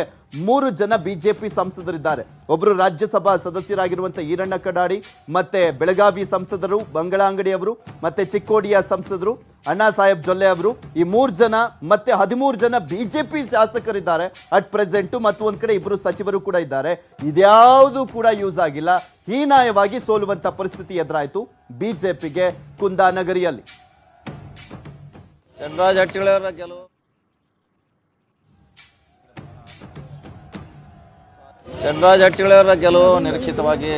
3 ಜನ ಬಿಜೆಪಿ ಸಂಸದರಿದ್ದಾರೆ. ಒಬ್ರು ರಾಜ್ಯಸಭಾ ಸದಸ್ಯರಾಗಿರುವಂತಹ ಈರಣ್ಣ ಕಡಾಡಿ, ಮತ್ತೆ ಬೆಳಗಾವಿ ಸಂಸದರು ಬಂಗಳಾಂಗಡಿ ಅವರು, ಮತ್ತೆ ಚಿಕ್ಕೋಡಿಯ ಸಂಸದರು ಅಣ್ಣಾ ಸಾಹೇಬ್ ಜೊಲ್ಲೆ ಅವರು. ಈ 3 ಜನ ಮತ್ತೆ 13 ಜನ ಬಿಜೆಪಿ ಶಾಸಕರಿದ್ದಾರೆ ಅಟ್ ಪ್ರೆಸೆಂಟ್. ಮತ್ತು ಒಂದ್ ಕಡೆ 2 ಸಚಿವರು ಕೂಡ ಇದ್ದಾರೆ. ಇದ್ಯಾವುದು ಕೂಡ ಯೂಸ್ ಆಗಿಲ್ಲ, ಹೀನಾಯವಾಗಿ ಸೋಲುವಂತ ಪರಿಸ್ಥಿತಿ ಎದುರಾಯಿತು ಬಿಜೆಪಿಗೆ ಕುಂದಾನಗರಿಯಲ್ಲಿ. ಚಂದ್ರರಾಜ್ ಹಟ್ಟಿಯವರ ಗೆಲುವು ನಿರೀಕ್ಷಿತವಾಗಿ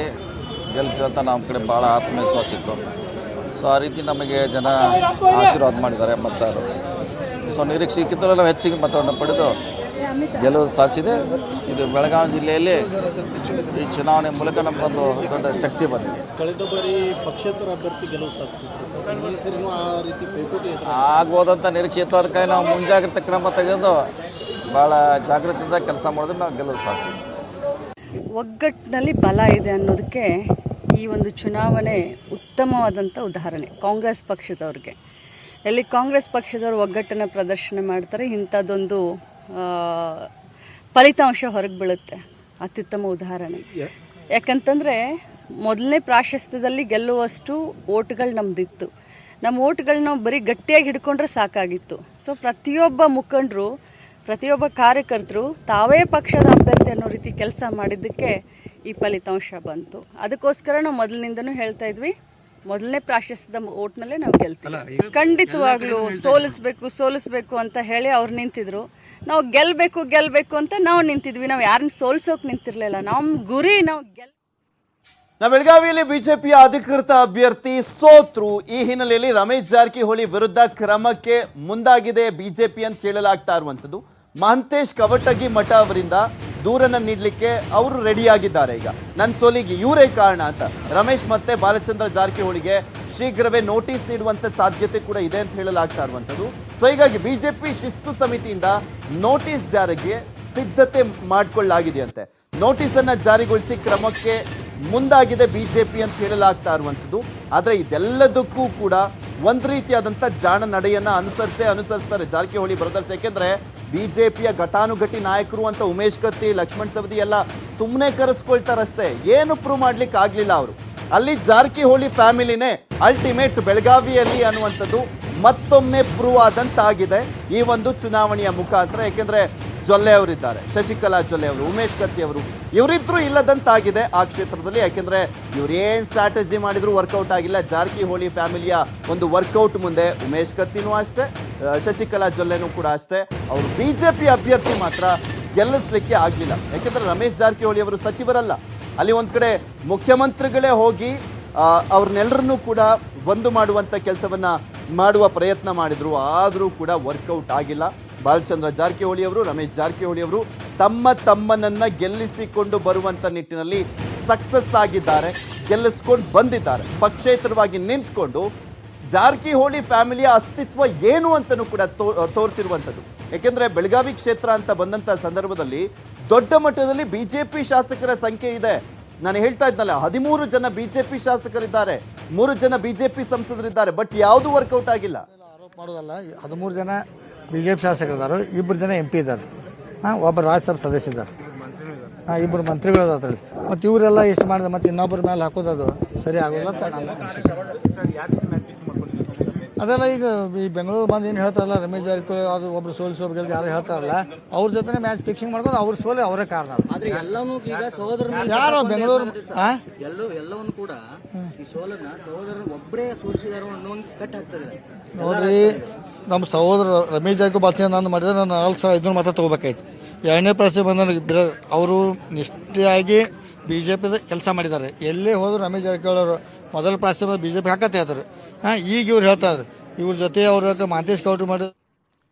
ಗೆಲ್ತು ಅಂತ ನಮ್ಮ ಕಡೆ ಭಾಳ ಆತ್ಮವಿಶ್ವಾಸ ಇತ್ತು. ಸೊ ಆ ರೀತಿ ನಮಗೆ ಜನ ಆಶೀರ್ವಾದ ಮಾಡಿದ್ದಾರೆ ಮತದಾರರು. ಸೊ ನಿರೀಕ್ಷೆಗಿಂತಲೂ ನಾವು ಹೆಚ್ಚಿಗೆ ಮತವನ್ನು ಪಡೆದು ಗೆಲುವು ಸಾಧಿಸಿದೆ. ಇದು ಬೆಳಗಾವಿ ಜಿಲ್ಲೆಯಲ್ಲಿ ಈ ಚುನಾವಣೆ ಮೂಲಕ ನಮಗೊಂದು ದೊಡ್ಡ ಶಕ್ತಿ ಬಂದಿದೆ. ಕಳೆದ ಬಾರಿ ಪಕ್ಷೇತರ ಅಭ್ಯರ್ಥಿ ಗೆಲುವು ಸಾಧಿಸಿದ್ರು, ಈ ಸರಿನೂ ಆ ರೀತಿ ಪೈಪೋಟಿ ಆಗ್ಬೋದಂತ ನಿರೀಕ್ಷೆ ಇತ್ತು. ಅದಕ್ಕಾಗಿ ನಾವು ಮುಂಜಾಗ್ರತೆ ಕ್ರಮ ತೆಗೆದು ಭಾಳ ಜಾಗೃತಿಯಿಂದ ಕೆಲಸ ಮಾಡಿದ್ರೆ ನಾವು ಗೆಲುವು ಸಾಧಿಸಿದ್ವಿ. ಒಗ್ಗಟ್ಟಿನಲ್ಲಿ ಬಲ ಇದೆ ಅನ್ನೋದಕ್ಕೆ ಈ ಒಂದು ಚುನಾವಣೆ ಉತ್ತಮವಾದಂಥ ಉದಾಹರಣೆ. ಕಾಂಗ್ರೆಸ್ ಪಕ್ಷದವ್ರಿಗೆ ಎಲ್ಲಿ ಕಾಂಗ್ರೆಸ್ ಪಕ್ಷದವರು ಒಗ್ಗಟ್ಟನ್ನು ಪ್ರದರ್ಶನ ಮಾಡ್ತಾರೆ, ಇಂಥದ್ದೊಂದು ಫಲಿತಾಂಶ ಹೊರಗೆ ಬೀಳುತ್ತೆ. ಅತ್ಯುತ್ತಮ ಉದಾಹರಣೆ. ಯಾಕಂತಂದರೆ ಮೊದಲನೇ ಪ್ರಾಶಸ್ತ್ಯದಲ್ಲಿ ಗೆಲ್ಲುವಷ್ಟು ಓಟ್ಗಳು ನಮ್ಮದಿತ್ತು. ನಮ್ಮ ಓಟ್ಗಳನ್ನ ಬರೀ ಗಟ್ಟಿಯಾಗಿ ಹಿಡ್ಕೊಂಡ್ರೆ ಸಾಕಾಗಿತ್ತು. ಸೊ ಪ್ರತಿಯೊಬ್ಬ ಮುಖಂಡರು, ಪ್ರತಿಯೊಬ್ಬ ಕಾರ್ಯಕರ್ತರು ತಾವೇ ಪಕ್ಷದ ಅಭ್ಯರ್ಥಿ ಅನ್ನೋ ರೀತಿ ಕೆಲಸ ಮಾಡಿದ್ದಕ್ಕೆ ಈ ಫಲಿತಾಂಶ ಬಂತು. ಅದಕ್ಕೋಸ್ಕರ ನಾವು ಮೊದಲಿನಿಂದನೂ ಹೇಳ್ತಾ ಇದ್ವಿ, ಮೊದಲನೇ ಪ್ರಾಶಸ್ತ್ಯದ ಓಟ್ನಲ್ಲೇ ನಾವು ಗೆಲ್ತೀವಿ. ಖಂಡಿತವಾಗ್ಲೂ ಸೋಲಿಸ್ಬೇಕು ಅಂತ ಹೇಳಿ ಅವ್ರು ನಿಂತಿದ್ರು. ನಾವು ಗೆಲ್ಬೇಕು ಅಂತ ನಾವು ನಿಂತಿದ್ವಿ. ನಾವು ಯಾರನ್ನ ಸೋಲ್ಸೋಕೆ ನಿಂತಿರ್ಲಿಲ್ಲ. ನಮ್ಮ ಗುರಿ ನಾವು ಬೆಳಗಾವಿಯಲ್ಲಿ ಬಿಜೆಪಿಯ ಅಧಿಕೃತ ಅಭ್ಯರ್ಥಿ ಸೋತ್ರು. ಈ ಹಿನ್ನೆಲೆಯಲ್ಲಿ ರಮೇಶ್ ಜಾರಕಿಹೊಳಿ ವಿರುದ್ಧ ಕ್ರಮಕ್ಕೆ ಮುಂದಾಗಿದೆ ಬಿಜೆಪಿ ಅಂತ ಹೇಳಲಾಗ್ತಾ ಇರುವಂತದ್ದು. ಮಹಂತೇಶ್ ಕವಟಗಿ ಮಠ ಅವರಿಂದ ದೂರನ್ನ ನೀಡಲಿಕ್ಕೆ ಅವರು ರೆಡಿಯಾಗಿದ್ದಾರೆ. ಈಗ ನನ್ನ ಸೋಲಿಗೆ ಇವರೇ ಕಾರಣ ಅಂತ ರಮೇಶ್ ಮತ್ತೆ ಬಾಲಚಂದ್ರ ಜಾರಕಿಹೊಳಿಗೆ ಶೀಘ್ರವೇ ನೋಟಿಸ್ ನೀಡುವಂತ ಸಾಧ್ಯತೆ ಕೂಡ ಇದೆ ಅಂತ ಹೇಳಲಾಗ್ತಾ ಇರುವಂತದ್ದು. ಸೊ ಹೀಗಾಗಿ ಬಿಜೆಪಿ ಶಿಸ್ತು ಸಮಿತಿಯಿಂದ ನೋಟಿಸ್ ಜಾರಿಗೆ ಸಿದ್ಧತೆ ಮಾಡಿಕೊಳ್ಳಲಾಗಿದೆಯಂತೆ. ನೋಟಿಸ್ ಅನ್ನ ಜಾರಿಗೊಳಿಸಿ ಕ್ರಮಕ್ಕೆ ಮುಂದಾಗಿದೆ ಬಿಜೆಪಿ ಅಂತ ಹೇಳಲಾಗ್ತಾ ಇರುವಂತದ್ದು. ಆದ್ರೆ ಇದೆಲ್ಲದಕ್ಕೂ ಕೂಡ ಒಂದ್ ರೀತಿಯಾದಂತ ಜಾಣ ನಡೆಯನ್ನ ಅನುಸರಿಸ್ತಾರೆ ಜಾರಕಿಹೊಳಿ ಬ್ರದರ್ಸ್. ಯಾಕೆಂದ್ರೆ ಬಿಜೆಪಿಯ ಘಟಾನುಘಟಿ ನಾಯಕರು ಅಂತ ಉಮೇಶ್ ಕತ್ತಿ, ಲಕ್ಷ್ಮಣ್ ಸವದಿ ಎಲ್ಲ ಸುಮ್ಮನೆ ಕರೆಸ್ಕೊಳ್ತಾರಷ್ಟೇ, ಏನು ಪ್ರೂವ್ ಮಾಡ್ಲಿಕ್ಕೆ ಆಗ್ಲಿಲ್ಲ ಅವರು. ಅಲ್ಲಿ ಜಾರಕಿಹೊಳಿ ಫ್ಯಾಮಿಲಿನೇ ಅಲ್ಟಿಮೇಟ್ ಬೆಳಗಾವಿಯಲ್ಲಿ ಅನ್ನುವಂಥದ್ದು ಮತ್ತೊಮ್ಮೆ ಪ್ರೂವ್ ಆದಂತಾಗಿದೆ ಈ ಒಂದು ಚುನಾವಣೆಯ ಮುಖಾಂತರ. ಯಾಕೆಂದ್ರೆ ಜೊಲ್ಲೆ ಅವರಿದ್ದಾರೆ, ಶಶಿಕಲಾ ಜೊಲ್ಲೆ ಅವರು, ಉಮೇಶ್ ಕತ್ತಿ ಅವರು, ಇವರಿದ್ರು ಇಲ್ಲದಂತಾಗಿದೆ ಆ ಕ್ಷೇತ್ರದಲ್ಲಿ. ಯಾಕೆಂದ್ರೆ ಇವ್ರೇನ್ ಸ್ಟ್ರಾಟಜಿ ಮಾಡಿದ್ರು ವರ್ಕೌಟ್ ಆಗಿಲ್ಲ. ಜಾರಕಿಹೊಳಿ ಫ್ಯಾಮಿಲಿಯ ಒಂದು ವರ್ಕೌಟ್ ಮುಂದೆ ಉಮೇಶ್ ಕತ್ತಿನೂ ಅಷ್ಟೇ, ಶಶಿಕಲಾ ಜೊಲ್ಲೆನೂ ಕೂಡ ಅಷ್ಟೇ. ಅವರು ಬಿಜೆಪಿ ಅಭ್ಯರ್ಥಿ ಮಾತ್ರ ಗೆಲ್ಲಿಸ್ಲಿಕ್ಕೆ ಆಗಲಿಲ್ಲ. ಯಾಕೆಂದ್ರೆ ರಮೇಶ್ ಜಾರಕಿಹೊಳಿ ಅವರು ಸಚಿವರಲ್ಲ. ಅಲ್ಲಿ ಒಂದ್ ಕಡೆ ಮುಖ್ಯಮಂತ್ರಿಗಳೇ ಹೋಗಿ ಅವ್ರನ್ನೆಲ್ಲರನ್ನೂ ಕೂಡ ಒಂದು ಮಾಡುವಂತ ಕೆಲಸವನ್ನ ಮಾಡುವ ಪ್ರಯತ್ನ ಮಾಡಿದ್ರು. ಆದರೂ ಕೂಡ ವರ್ಕೌಟ್ ಆಗಿಲ್ಲ. ಬಾಲಚಂದ್ರ ಜಾರಕಿಹೊಳಿ ಅವರು, ರಮೇಶ್ ಜಾರಕಿಹೊಳಿ ಅವರು ತಮ್ಮನನ್ನ ಗೆಲ್ಲಿಸಿಕೊಂಡು ಬರುವಂತ ನಿಟ್ಟಿನಲ್ಲಿ ಸಕ್ಸಸ್ ಆಗಿದ್ದಾರೆ, ಗೆಲ್ಲಿಸ್ಕೊಂಡು ಬಂದಿದ್ದಾರೆ. ಪಕ್ಷೇತರವಾಗಿ ನಿಂತ್ಕೊಂಡು ಜಾರಕಿಹೊಳಿ ಫ್ಯಾಮಿಲಿಯ ಅಸ್ತಿತ್ವ ಏನು ಅಂತಲೂ ಕೂಡ ತೋರಿಸಿರುವಂಥದ್ದು. ಯಾಕೆಂದ್ರೆ ಬೆಳಗಾವಿ ಕ್ಷೇತ್ರ ಅಂತ ಬಂದಂತ ಸಂದರ್ಭದಲ್ಲಿ ದೊಡ್ಡ ಮಟ್ಟದಲ್ಲಿ ಬಿಜೆಪಿ ಶಾಸಕರ ಸಂಖ್ಯೆ ಇದೆ. ನಾನು ಹೇಳ್ತಾ ಇದ್ನಲ್ಲ, 13 ಜನ ಬಿಜೆಪಿ ಶಾಸಕರಿದ್ದಾರೆ, 3 ಜನ ಬಿಜೆಪಿ ಸಂಸದರಿದ್ದಾರೆ. ಬಟ್ ಯಾವುದು ವರ್ಕೌಟ್ ಆಗಿಲ್ಲ. ಆರೋಪ ಮಾಡೋದಲ್ಲ, 13 ಜನ ಬಿಜೆಪಿ ಶಾಸಕರಿದ್ದಾರೆ, 2 ಜನ MP ಇದ್ದಾರೆ, ಒಬ್ಬ ರಾಜ್ಯಸಭಾ ಸದಸ್ಯ ಇದ್ದಾರೆ, 2 ಮಂತ್ರಿಗಳು ಅದರಲ್ಲಿ. ಮತ್ತು ಇವರೆಲ್ಲ ಇಷ್ಟು ಮಾಡಿದ ಮತ್ತೆ ಇನ್ನೊಬ್ಬರ ಮೇಲೆ ಹಾಕೋದು ಸರಿ ಆಗೋಲ್ಲ ಅಂತ ನಾನು ಅನಿಸಿಕೆ. ಅದೆಲ್ಲ ಈಗ ಈ ಬೆಂಗಳೂರು ಬಂದು ಏನು ಹೇಳ್ತಾರಲ್ಲ, ರಮೇಶ್ ಜಾರಕಿಹೊಳಿ ಅದು ಒಬ್ರು ಸೋಲಿಸೋಬ್ರಿಗೆ ಯಾರು ಹೇಳ್ತಾರಲ್ಲ, ಅವ್ರ ಜೊತೆ ಮ್ಯಾಚ್ ಫಿಕ್ಸಿಂಗ್ ಮಾಡ್ಕೊಂಡು ಅವ್ರ ಸೋಲಿ ಅವರೇ ಕಾರಣ. ಯಾರು ಬೆಂಗಳೂರು ಎಲ್ಲವನ್ನು ಕೂಡ ಈ ಸೋಲನ್ನ ಸಹೋದರರು ಒಬ್ಬರೇ ಸೋಲಿಸಿದಾರೋ ಅನ್ನೋ ಒಂದು ಕಟ್ ಆಗ್ತದೆ. ನೋಡ್ರಿ, ನಮ್ಮ ಸಹೋದರ ರಮೇಶ್ ಜಾರಕಿಹೊಳಿ ಬಾಲ್ಚಂದ್ರ ಮಾಡಿದ್ರೆ ನಾನು 4,500 ಮತ ತಗೋಬೇಕಾಯ್ತು. 2ನೇ ಪ್ರಶ್ನೆ ಬಂದ ಅವರು ನಿಷ್ಠೆಯಾಗಿ ಬಿಜೆಪಿ ಕೆಲಸ ಮಾಡಿದ್ದಾರೆ. ಎಲ್ಲೇ ಹೋದ್ರು ರಮೇಶ್ ಜಾರಕಿಹೊಳಿ ಅವರು ಮೊದಲ ಪ್ರಾಶ್ಯ ಬಿಜೆಪಿ ಹಾಕತ್ತೆ ಹೇಳ್ತಾರೆ. ಈಗ ಇವ್ರು ಹೇಳ್ತಾರೆ, ಇವ್ರ ಜೊತೆ ಅವ್ರ ಮಾತೇಶ್ ಕೌಂಟರ್ ಮಾಡಿ.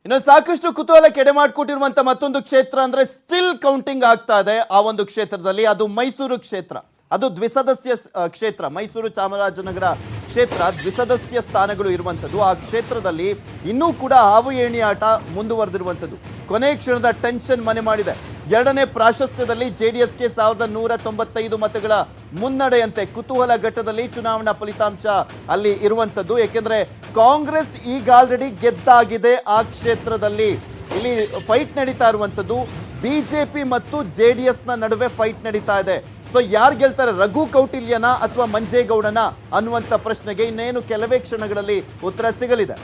ಇನ್ನು ಸಾಕಷ್ಟು ಕುತೂಹಲ ಕೆಡೆ ಮಾಡಿಕೊಟ್ಟಿರುವಂತ ಮತ್ತೊಂದು ಕ್ಷೇತ್ರ ಅಂದ್ರೆ ಸ್ಟಿಲ್ ಕೌಂಟಿಂಗ್ ಆಗ್ತಾ ಇದೆ ಆ ಒಂದು ಕ್ಷೇತ್ರದಲ್ಲಿ. ಅದು ಮೈಸೂರು ಕ್ಷೇತ್ರ. ಅದು ದ್ವಿಸದಸ್ಯ ಕ್ಷೇತ್ರ. ಮೈಸೂರು ಚಾಮರಾಜನಗರ ಕ್ಷೇತ್ರ ದ್ವಿಸದಸ್ಯ ಸ್ಥಾನಗಳು ಇರುವಂಥದ್ದು. ಆ ಕ್ಷೇತ್ರದಲ್ಲಿ ಇನ್ನೂ ಕೂಡ ಹಾವು ಏಣಿ ಆಟ ಮುಂದುವರೆದಿರುವಂಥದ್ದು. ಕೊನೆ ಕ್ಷಣದ ಟೆನ್ಷನ್ ಮನೆ ಮಾಡಿದೆ. 2ನೇ ಪ್ರಾಶಸ್ತ್ಯದಲ್ಲಿ ಜೆಡಿಎಸ್ಗೆ 1195 ಮತಗಳ ಮುನ್ನಡೆಯಂತೆ ಕುತೂಹಲ ಘಟ್ಟದಲ್ಲಿ ಚುನಾವಣಾ ಫಲಿತಾಂಶ ಅಲ್ಲಿ ಇರುವಂಥದ್ದು. ಯಾಕೆಂದ್ರೆ ಕಾಂಗ್ರೆಸ್ ಈಗ ಆಲ್ರೆಡಿ ಗೆದ್ದಾಗಿದೆ ಆ ಕ್ಷೇತ್ರದಲ್ಲಿ. ಇಲ್ಲಿ ಫೈಟ್ ನಡೀತಾ ಇರುವಂಥದ್ದು ಬಿಜೆಪಿ ಮತ್ತು ಜೆಡಿಎಸ್ ನ ನಡುವೆ ಫೈಟ್ ನಡೀತಾ ಇದೆ. ಸೊ ಯಾರು ಗೆಲ್ತಾರೆ, ರಘು ಕೌಟಿಲ್ಯನ ಅಥವಾ ಮಂಜೇಗೌಡನ ಅನ್ನುವಂಥ ಪ್ರಶ್ನೆಗೆ ಇನ್ನೇನು ಕೆಲವೇ ಕ್ಷಣಗಳಲ್ಲಿ ಉತ್ತರ ಸಿಗಲಿದೆ.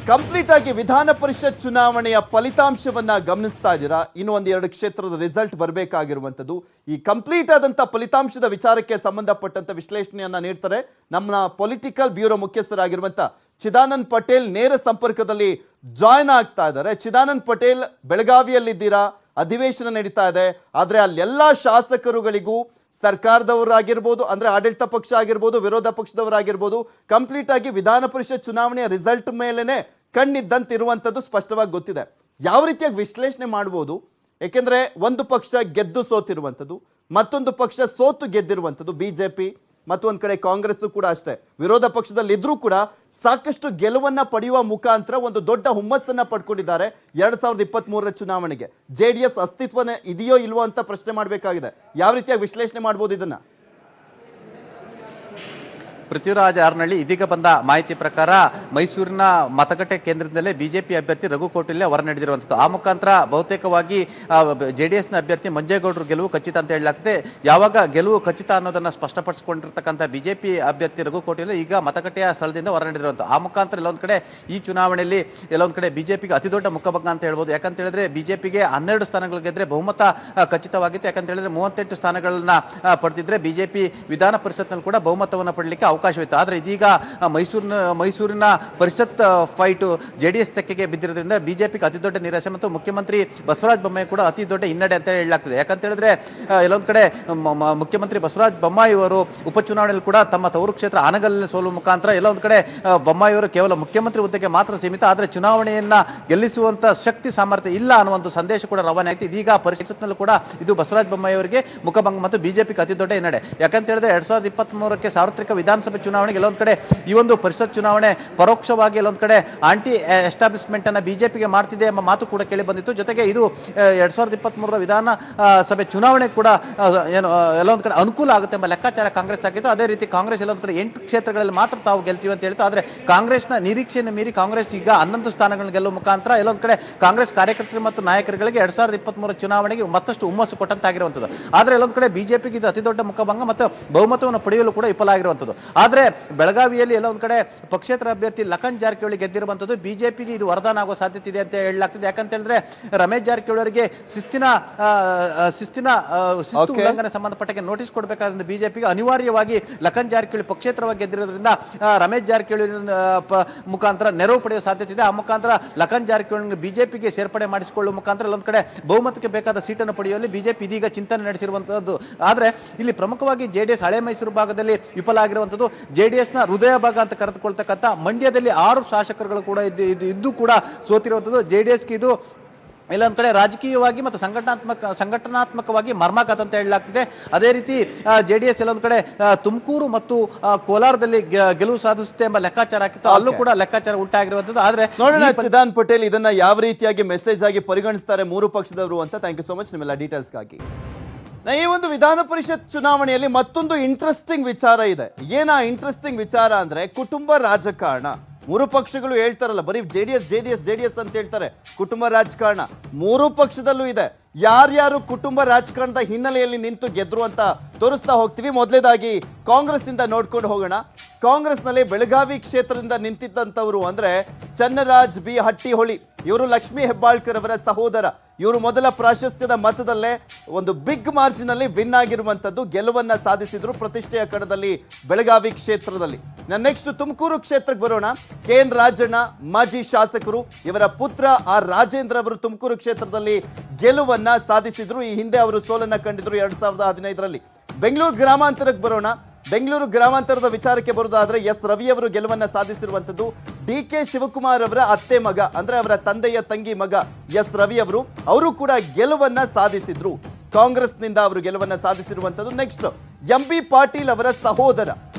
ಕಂಪ್ಲೀಟ್ ಆಗಿ ವಿಧಾನ ಪರಿಷತ್ ಚುನಾವಣೆಯ ಫಲಿತಾಂಶವನ್ನ ಗಮನಿಸ್ತಾ ಇದ್ದೀರಾ. ಇನ್ನು 1-2 ಕ್ಷೇತ್ರದ ರಿಸಲ್ಟ್ ಬರಬೇಕಾಗಿರುವಂಥದ್ದು. ಈ ಕಂಪ್ಲೀಟ್ ಆದಂಥ ಫಲಿತಾಂಶದ ವಿಚಾರಕ್ಕೆ ಸಂಬಂಧಪಟ್ಟಂತ ವಿಶ್ಲೇಷಣೆಯನ್ನ ನೀಡ್ತಾರೆ ನಮ್ಮ ಪೊಲಿಟಿಕಲ್ ಬ್ಯೂರೋ ಮುಖ್ಯಸ್ಥರಾಗಿರುವಂಥ ಚಿದಾನಂದ್ ಪಟೇಲ್. ನೇರ ಸಂಪರ್ಕದಲ್ಲಿ ಜಾಯ್ನ್ ಆಗ್ತಾ ಇದ್ದಾರೆ. ಚಿದಾನಂದ್ ಪಟೇಲ್, ಬೆಳಗಾವಿಯಲ್ಲಿದ್ದೀರಾ, ಅಧಿವೇಶನ ನಡೀತಾ ಇದೆ. ಆದರೆ ಅಲ್ಲೆಲ್ಲ ಶಾಸಕರುಗಳಿಗೂ ಸರ್ಕಾರದವರಾಗಿರ್ಬೋದು, ಅಂದ್ರೆ ಆಡಳಿತ ಪಕ್ಷ ಆಗಿರ್ಬೋದು, ವಿರೋಧ ಪಕ್ಷದವರಾಗಿರ್ಬೋದು, ಕಂಪ್ಲೀಟ್ ಆಗಿ ವಿಧಾನ ಪರಿಷತ್ ಚುನಾವಣೆಯ ರಿಸಲ್ಟ್ ಮೇಲೆನೆ ಕಣ್ಣಿದ್ದಂತಿರುವಂಥದ್ದು ಸ್ಪಷ್ಟವಾಗಿ ಗೊತ್ತಿದೆ. ಯಾವ ರೀತಿಯಾಗಿ ವಿಶ್ಲೇಷಣೆ ಮಾಡ್ಬೋದು? ಯಾಕೆಂದ್ರೆ ಒಂದು ಪಕ್ಷ ಗೆದ್ದು ಸೋತಿರುವಂಥದ್ದು, ಮತ್ತೊಂದು ಪಕ್ಷ ಸೋತು ಗೆದ್ದಿರುವಂಥದ್ದು ಬಿಜೆಪಿ, ಮತ್ತೊಂದು ಕಡೆ ಕಾಂಗ್ರೆಸ್ ಕೂಡ ಅಷ್ಟೇ. ವಿರೋಧ ಪಕ್ಷದಲ್ಲಿ ಇದ್ರೂ ಕೂಡ ಸಾಕಷ್ಟು ಗೆಲುವನ್ನ ಪಡೆಯುವ ಮುಖಾಂತರ ಒಂದು ದೊಡ್ಡ ಹುಮ್ಮಸ್ಸನ್ನ ಪಡ್ಕೊಂಡಿದ್ದಾರೆ 2023ರ ಚುನಾವಣೆಗೆ. ಜೆಡಿಎಸ್ ಅಸ್ತಿತ್ವನೇ ಇದೆಯೋ ಇಲ್ವೋ ಅಂತ ಪ್ರಶ್ನೆ ಮಾಡಬೇಕಾಗಿದೆ. ಯಾವ ರೀತಿಯಾಗಿ ವಿಶ್ಲೇಷಣೆ ಮಾಡ್ಬೋದು ಇದನ್ನ? ಪೃಥ್ವಿರಾಜ್ ಹಾರನಹಳ್ಳಿ, ಇದೀಗ ಬಂದ ಮಾಹಿತಿ ಪ್ರಕಾರ ಮೈಸೂರಿನ ಮತಗಟ್ಟೆ ಕೇಂದ್ರದಲ್ಲೇ ಬಿಜೆಪಿ ಅಭ್ಯರ್ಥಿ ರಘು ಕೌಟಿಲ್ಯ ಹೊರ ನಡೆದಿರುವಂಥದ್ದು. ಆ ಮುಖಾಂತರ ಬಹುತೇಕವಾಗಿ ಜೆಡಿಎಸ್ನ ಅಭ್ಯರ್ಥಿ ಮಂಜೇಗೌಡರು ಗೆಲುವು ಖಚಿತ ಅಂತ ಹೇಳಲಾಗ್ತದೆ. ಯಾವಾಗ ಗೆಲುವು ಖಚಿತ ಅನ್ನೋದನ್ನ ಸ್ಪಷ್ಟಪಡಿಸಿಕೊಂಡಿರ್ತಕ್ಕಂಥ ಬಿಜೆಪಿ ಅಭ್ಯರ್ಥಿ ರಘು ಕೌಟಿಲ್ಯ ಈಗ ಮತಗಟ್ಟೆಯ ಸ್ಥಳದಿಂದ ಹೊರ ನಡೆದಿರುವಂಥದ್ದು. ಆ ಮುಖಾಂತರ ಎಲ್ಲೊಂದು ಕಡೆ ಈ ಚುನಾವಣೆಯಲ್ಲಿ ಎಲ್ಲೊಂದು ಕಡೆ ಬಿಜೆಪಿಗೆ ಅತಿ ದೊಡ್ಡ ಮುಖಭಂಗ ಅಂತ ಹೇಳ್ಬೋದು. ಯಾಕಂತ ಹೇಳಿದ್ರೆ ಬಿಜೆಪಿಗೆ 12 ಸ್ಥಾನಗಳು ಗೆದ್ರೆ ಬಹುಮತ ಖಚಿತವಾಗಿತ್ತು. ಯಾಕಂತ ಹೇಳಿದ್ರೆ 38 ಸ್ಥಾನಗಳನ್ನ ಪಡೆದಿದ್ರೆ ಬಿಜೆಪಿ ವಿಧಾನ ಪರಿಷತ್ನಲ್ಲಿ ಕೂಡ ಬಹುಮತವನ್ನು ಪಡಲಿಕ್ಕೆ ಅವಕಾಶವಿತ್ತು. ಆದರೆ ಇದೀಗ ಮೈಸೂರಿನ ಪರಿಷತ್ ಫೈಟ್ ಜೆಡಿಎಸ್ ತೆಕ್ಕೆಗೆ ಬಿದ್ದಿರೋದ್ರಿಂದ ಬಿಜೆಪಿಗೆ ಅತಿ ದೊಡ್ಡ ನಿರಾಶೆ ಮತ್ತು ಮುಖ್ಯಮಂತ್ರಿ ಬಸವರಾಜ ಬೊಮ್ಮಾಯಿ ಕೂಡ ಅತಿ ದೊಡ್ಡ ಹಿನ್ನಡೆ ಅಂತ ಹೇಳಲಾಗ್ತದೆ. ಯಾಕಂತ ಹೇಳಿದ್ರೆ ಎಲ್ಲೊಂದು ಕಡೆ ಮುಖ್ಯಮಂತ್ರಿ ಬಸವರಾಜ ಬೊಮ್ಮಾಯಿ ಅವರು ಉಪಚುನಾವಣೆಯಲ್ಲಿ ಕೂಡ ತಮ್ಮ ತವರು ಕ್ಷೇತ್ರ ಆನಗಲ್ನಲ್ಲಿ ಸೋಲು ಮುಖಾಂತರ ಎಲ್ಲೊಂದು ಕಡೆ ಬೊಮ್ಮಾಯಿ ಅವರು ಕೇವಲ ಮುಖ್ಯಮಂತ್ರಿ ಹುದ್ದೆಗೆ ಮಾತ್ರ ಸೀಮಿತ, ಆದರೆ ಚುನಾವಣೆಯನ್ನ ಗೆಲ್ಲಿಸುವಂತ ಶಕ್ತಿ ಸಾಮರ್ಥ್ಯ ಇಲ್ಲ ಅನ್ನುವ ಒಂದು ಸಂದೇಶ ಕೂಡ ರವಾನೆ ಆಯ್ತು. ಇದೀಗ ಪರಿಷತ್ನಲ್ಲೂ ಕೂಡ ಇದು ಬಸವರಾಜ ಬೊಮ್ಮಾಯಿ ಅವರಿಗೆ ಮುಖಭಂಗ ಮತ್ತು ಬಿಜೆಪಿಗೆ ಅತಿ ದೊಡ್ಡ ಹಿನ್ನಡೆ. ಯಾಕಂತ ಹೇಳಿದ್ರೆ 2023ಕ್ಕೆ ಸಾರ್ವತ್ರಿಕ ವಿಧಾನಸಭೆ ಚುನಾವಣೆಗೆ ಎಲ್ಲೊಂದು ಕಡೆ ಈ ಒಂದು ಪರಿಷತ್ ಚುನಾವಣೆ ಪರೋಕ್ಷವಾಗಿ ಎಲ್ಲೊಂದು ಕಡೆ ಆಂಟಿ ಎಸ್ಟಾಬ್ಲಿಷ್ಮೆಂಟ್ ಅನ್ನ ಬಿಜೆಪಿಗೆ ಮಾಡ್ತಿದೆ ಎಂಬ ಮಾತು ಕೂಡ ಕೇಳಿ ಬಂದಿತ್ತು. ಜೊತೆಗೆ ಇದು 2023ರ ವಿಧಾನಸಭೆ ಚುನಾವಣೆ ಕೂಡ ಏನು ಎಲ್ಲೊಂದು ಕಡೆ ಅನುಕೂಲ ಆಗುತ್ತೆ ಎಂಬ ಲೆಕ್ಕಾಚಾರ ಕಾಂಗ್ರೆಸ್ ಆಗಿತ್ತು. ಅದೇ ರೀತಿ ಕಾಂಗ್ರೆಸ್ ಎಲ್ಲೊಂದು ಕಡೆ 8 ಕ್ಷೇತ್ರಗಳಲ್ಲಿ ಮಾತ್ರ ತಾವು ಗೆಲ್ತೀವಿ ಅಂತ ಹೇಳ್ತು. ಆದರೆ ಕಾಂಗ್ರೆಸ್ನ ನಿರೀಕ್ಷೆಯನ್ನು ಮೀರಿ ಕಾಂಗ್ರೆಸ್ ಈಗ 11 ಸ್ಥಾನಗಳನ್ನು ಗೆಲ್ಲುವ ಮುಖಾಂತರ ಎಲ್ಲೊಂದು ಕಡೆ ಕಾಂಗ್ರೆಸ್ ಕಾರ್ಯಕರ್ತರು ಮತ್ತು ನಾಯಕರುಗಳಿಗೆ 2023 ಚುನಾವಣೆಗೆ ಮತ್ತಷ್ಟು ಹುಮ್ಮಸ್ಸು ಕೊಟ್ಟಂತಾಗಿರುವಂಥದ್ದು. ಆದರೆ ಎಲ್ಲೊಂದು ಕಡೆ ಬಿಜೆಪಿಗೆ ಇದು ಅತಿ ದೊಡ್ಡ ಮುಖಭಂಗ ಮತ್ತು ಬಹುಮತವನ್ನು ಪಡೆಯಲು ಕೂಡ ವಿಫಲ ಆಗಿರುವಂಥದ್ದು. ಆದ್ರೆ ಬೆಳಗಾವಿಯಲ್ಲಿ ಎಲ್ಲ ಒಂದ್ ಕಡೆ ಪಕ್ಷೇತರ ಅಭ್ಯರ್ಥಿ ಲಖನ್ ಜಾರಕಿಹೊಳಿ ಗೆದ್ದಿರುವಂತದ್ದು ಬಿಜೆಪಿಗೆ ಇದು ವರದಾನ ಆಗೋ ಸಾಧ್ಯತೆ ಇದೆ ಅಂತ ಹೇಳಲಾಗ್ತದೆ. ಯಾಕಂತ ಹೇಳಿದ್ರೆ ರಮೇಶ್ ಜಾರಕಿಹೊಳಿ ಅವರಿಗೆ ಶಿಸ್ತಿನ ಉಲ್ಲಂಘನೆ ಸಂಬಂಧಪಟ್ಟ ನೋಟಿಸ್ ಕೊಡಬೇಕಾದ ಬಿಜೆಪಿಗೆ ಅನಿವಾರ್ಯವಾಗಿ ಲಖನ್ ಜಾರಕಿಹೊಳಿ ಪಕ್ಷೇತರವಾಗಿ ಗೆದ್ದಿರೋದ್ರಿಂದ ರಮೇಶ್ ಜಾರಕಿಹೊಳಿ ಮುಖಾಂತರ ನೆರವು ಪಡೆಯುವ ಸಾಧ್ಯತೆ ಇದೆ. ಆ ಮುಖಾಂತರ ಲಖನ್ ಜಾರಕಿಹೊಳಿ ಬಿಜೆಪಿಗೆ ಸೇರ್ಪಡೆ ಮಾಡಿಸಿಕೊಳ್ಳುವ ಮುಖಾಂತರ ಒಂದ್ ಕಡೆ ಬಹುಮತಕ್ಕೆ ಬೇಕಾದ ಸೀಟನ್ನು ಪಡೆಯುವಲ್ಲಿ ಬಿಜೆಪಿ ಇದೀಗ ಚಿಂತನೆ ನಡೆಸಿರುವಂತದ್ದು. ಆದ್ರೆ ಇಲ್ಲಿ ಪ್ರಮುಖವಾಗಿ ಜೆಡಿಎಸ್ ಹಳೆ ಮೈಸೂರು ಭಾಗದಲ್ಲಿ ವಿಫಲ ಆಗಿರುವಂತದ್ದು. ಜೆಡಿಎಸ್ ನ ಹೃದಯ ಭಾಗ ಅಂತ ಕರೆದುಕೊಳ್ತಕ್ಕಂಥ ಮಂಡ್ಯದಲ್ಲಿ 6 ಶಾಸಕರುಗಳು ಕೂಡ ಇದ್ದು ಕೂಡ ಸೋತಿರುವಂತದ್ದು. ಜೆಡಿಎಸ್ಗೆ ಇದು ಇಲ್ಲೊಂದ್ ಕಡೆ ರಾಜಕೀಯವಾಗಿ ಮತ್ತು ಸಂಘಟನಾತ್ಮಕವಾಗಿ ಮರ್ಮಾಘಾತ ಅಂತ ಹೇಳಲಾಗ್ತಿದೆ. ಅದೇ ರೀತಿ ಜೆಡಿಎಸ್ ಎಲ್ಲೊಂದ್ ಕಡೆ ತುಮಕೂರು ಮತ್ತು ಕೋಲಾರದಲ್ಲಿ ಗೆಲುವು ಸಾಧಿಸುತ್ತೆ ಎಂಬ ಲೆಕ್ಕಾಚಾರ ಹಾಕಿತ್ತು. ಅಲ್ಲೂ ಕೂಡ ಲೆಕ್ಕಾಚಾರ ಉಂಟಾಗಿರುವಂತದ್ದು. ಆದ್ರೆ ನೋಡೋಣ ಚಿದಾನ್ ಪಟೇಲ್ ಇದನ್ನ ಯಾವ ರೀತಿಯಾಗಿ ಮೆಸೇಜ್ ಆಗಿ ಪರಿಗಣಿಸ್ತಾರೆ 3 ಪಕ್ಷದವರು ಅಂತ. ಥ್ಯಾಂಕ್ ಯು ಸೋ ಮಚ್ ನಿಮ್ಮೆಲ್ಲ ಡೀಟೇಲ್ಸ್ಗಾಗಿ. ಈ ಒಂದು ವಿಧಾನ ಪರಿಷತ್ ಚುನಾವಣೆಯಲ್ಲಿ ಮತ್ತೊಂದು ಇಂಟ್ರೆಸ್ಟಿಂಗ್ ವಿಚಾರ ಇದೆ. ಏನಾ ಇಂಟ್ರೆಸ್ಟಿಂಗ್ ವಿಚಾರ ಅಂದ್ರೆ ಕುಟುಂಬ ರಾಜಕಾರಣ. 3 ಪಕ್ಷಗಳು ಹೇಳ್ತಾರಲ್ಲ, ಬರೀ ಜೆಡಿಎಸ್ ಅಂತ ಹೇಳ್ತಾರೆ. ಕುಟುಂಬ ರಾಜಕಾರಣ 3 ಪಕ್ಷದಲ್ಲೂ ಇದೆ. ಯಾರ್ಯಾರು ಕುಟುಂಬ ರಾಜಕಾರಣದ ಹಿನ್ನೆಲೆಯಲ್ಲಿ ನಿಂತು ಗೆದ್ರು ಅಂತ ತೋರಿಸ್ತಾ ಹೋಗ್ತೀವಿ. ಮೊದಲೇದಾಗಿ ಕಾಂಗ್ರೆಸ್ ಇಂದ ನೋಡ್ಕೊಂಡು ಹೋಗೋಣ. ಕಾಂಗ್ರೆಸ್ ನಲ್ಲಿ ಬೆಳಗಾವಿ ಕ್ಷೇತ್ರದಿಂದ ನಿಂತಿದ್ದಂಥವ್ರು ಅಂದ್ರೆ ಚನ್ನರಾಜ್ ಬಿ ಹಟ್ಟಿಹೊಳಿ. ಇವರು ಲಕ್ಷ್ಮೀ ಹೆಬ್ಬಾಳ್ಕರ್ ಅವರ ಸಹೋದರ. ಇವರು ಮೊದಲ ಪ್ರಾಶಸ್ತ್ಯದ ಮತದಲ್ಲೇ ಒಂದು ಬಿಗ್ ಮಾರ್ಜಿನ್ ಅಲ್ಲಿ ವಿನ್ ಆಗಿರುವಂತದ್ದು, ಗೆಲುವನ್ನ ಸಾಧಿಸಿದ್ರು ಪ್ರತಿಷ್ಠೆಯ ಕಣದಲ್ಲಿ ಬೆಳಗಾವಿ ಕ್ಷೇತ್ರದಲ್ಲಿ. ನೆಕ್ಸ್ಟ್ ತುಮಕೂರು ಕ್ಷೇತ್ರಕ್ಕೆ ಬರೋಣ. KN ರಾಜಣ್ಣ ಮಾಜಿ ಶಾಸಕರು, ಇವರ ಪುತ್ರ ಆರ್ ರಾಜೇಂದ್ರ ಅವರು ತುಮಕೂರು ಕ್ಷೇತ್ರದಲ್ಲಿ ಗೆಲುವನ್ನ ಸಾಧಿಸಿದ್ರು. ಈ ಹಿಂದೆ ಅವರು ಸೋಲನ್ನ ಕಂಡಿದ್ರು 2015ರಲ್ಲಿ. ಬೆಂಗಳೂರು ಗ್ರಾಮಾಂತರಕ್ಕೆ ಬರೋಣ. ಬೆಂಗಳೂರು ಗ್ರಾಮಾಂತರದ ವಿಚಾರಕ್ಕೆ ಬರೋದಾದ್ರೆ ಎಸ್ ರವಿ ಅವರು ಗೆಲುವನ್ನ ಸಾಧಿಸಿರುವಂತದ್ದು. DK ಶಿವಕುಮಾರ್ ಅವರ ಅತ್ತೆ ಮಗ ಅಂದ್ರೆ ಅವರ ತಂದೆಯ ತಂಗಿ ಮಗ ಎಸ್ ರವಿ ಅವರು ಕೂಡ ಗೆಲುವನ್ನ ಸಾಧಿಸಿದ್ರು. ಕಾಂಗ್ರೆಸ್ನಿಂದ ಅವರು ಗೆಲುವನ್ನ ಸಾಧಿಸಿರುವಂತದ್ದು. ನೆಕ್ಸ್ಟ್ MB ಪಾಟೀಲ್ ಅವರ ಸಹೋದರ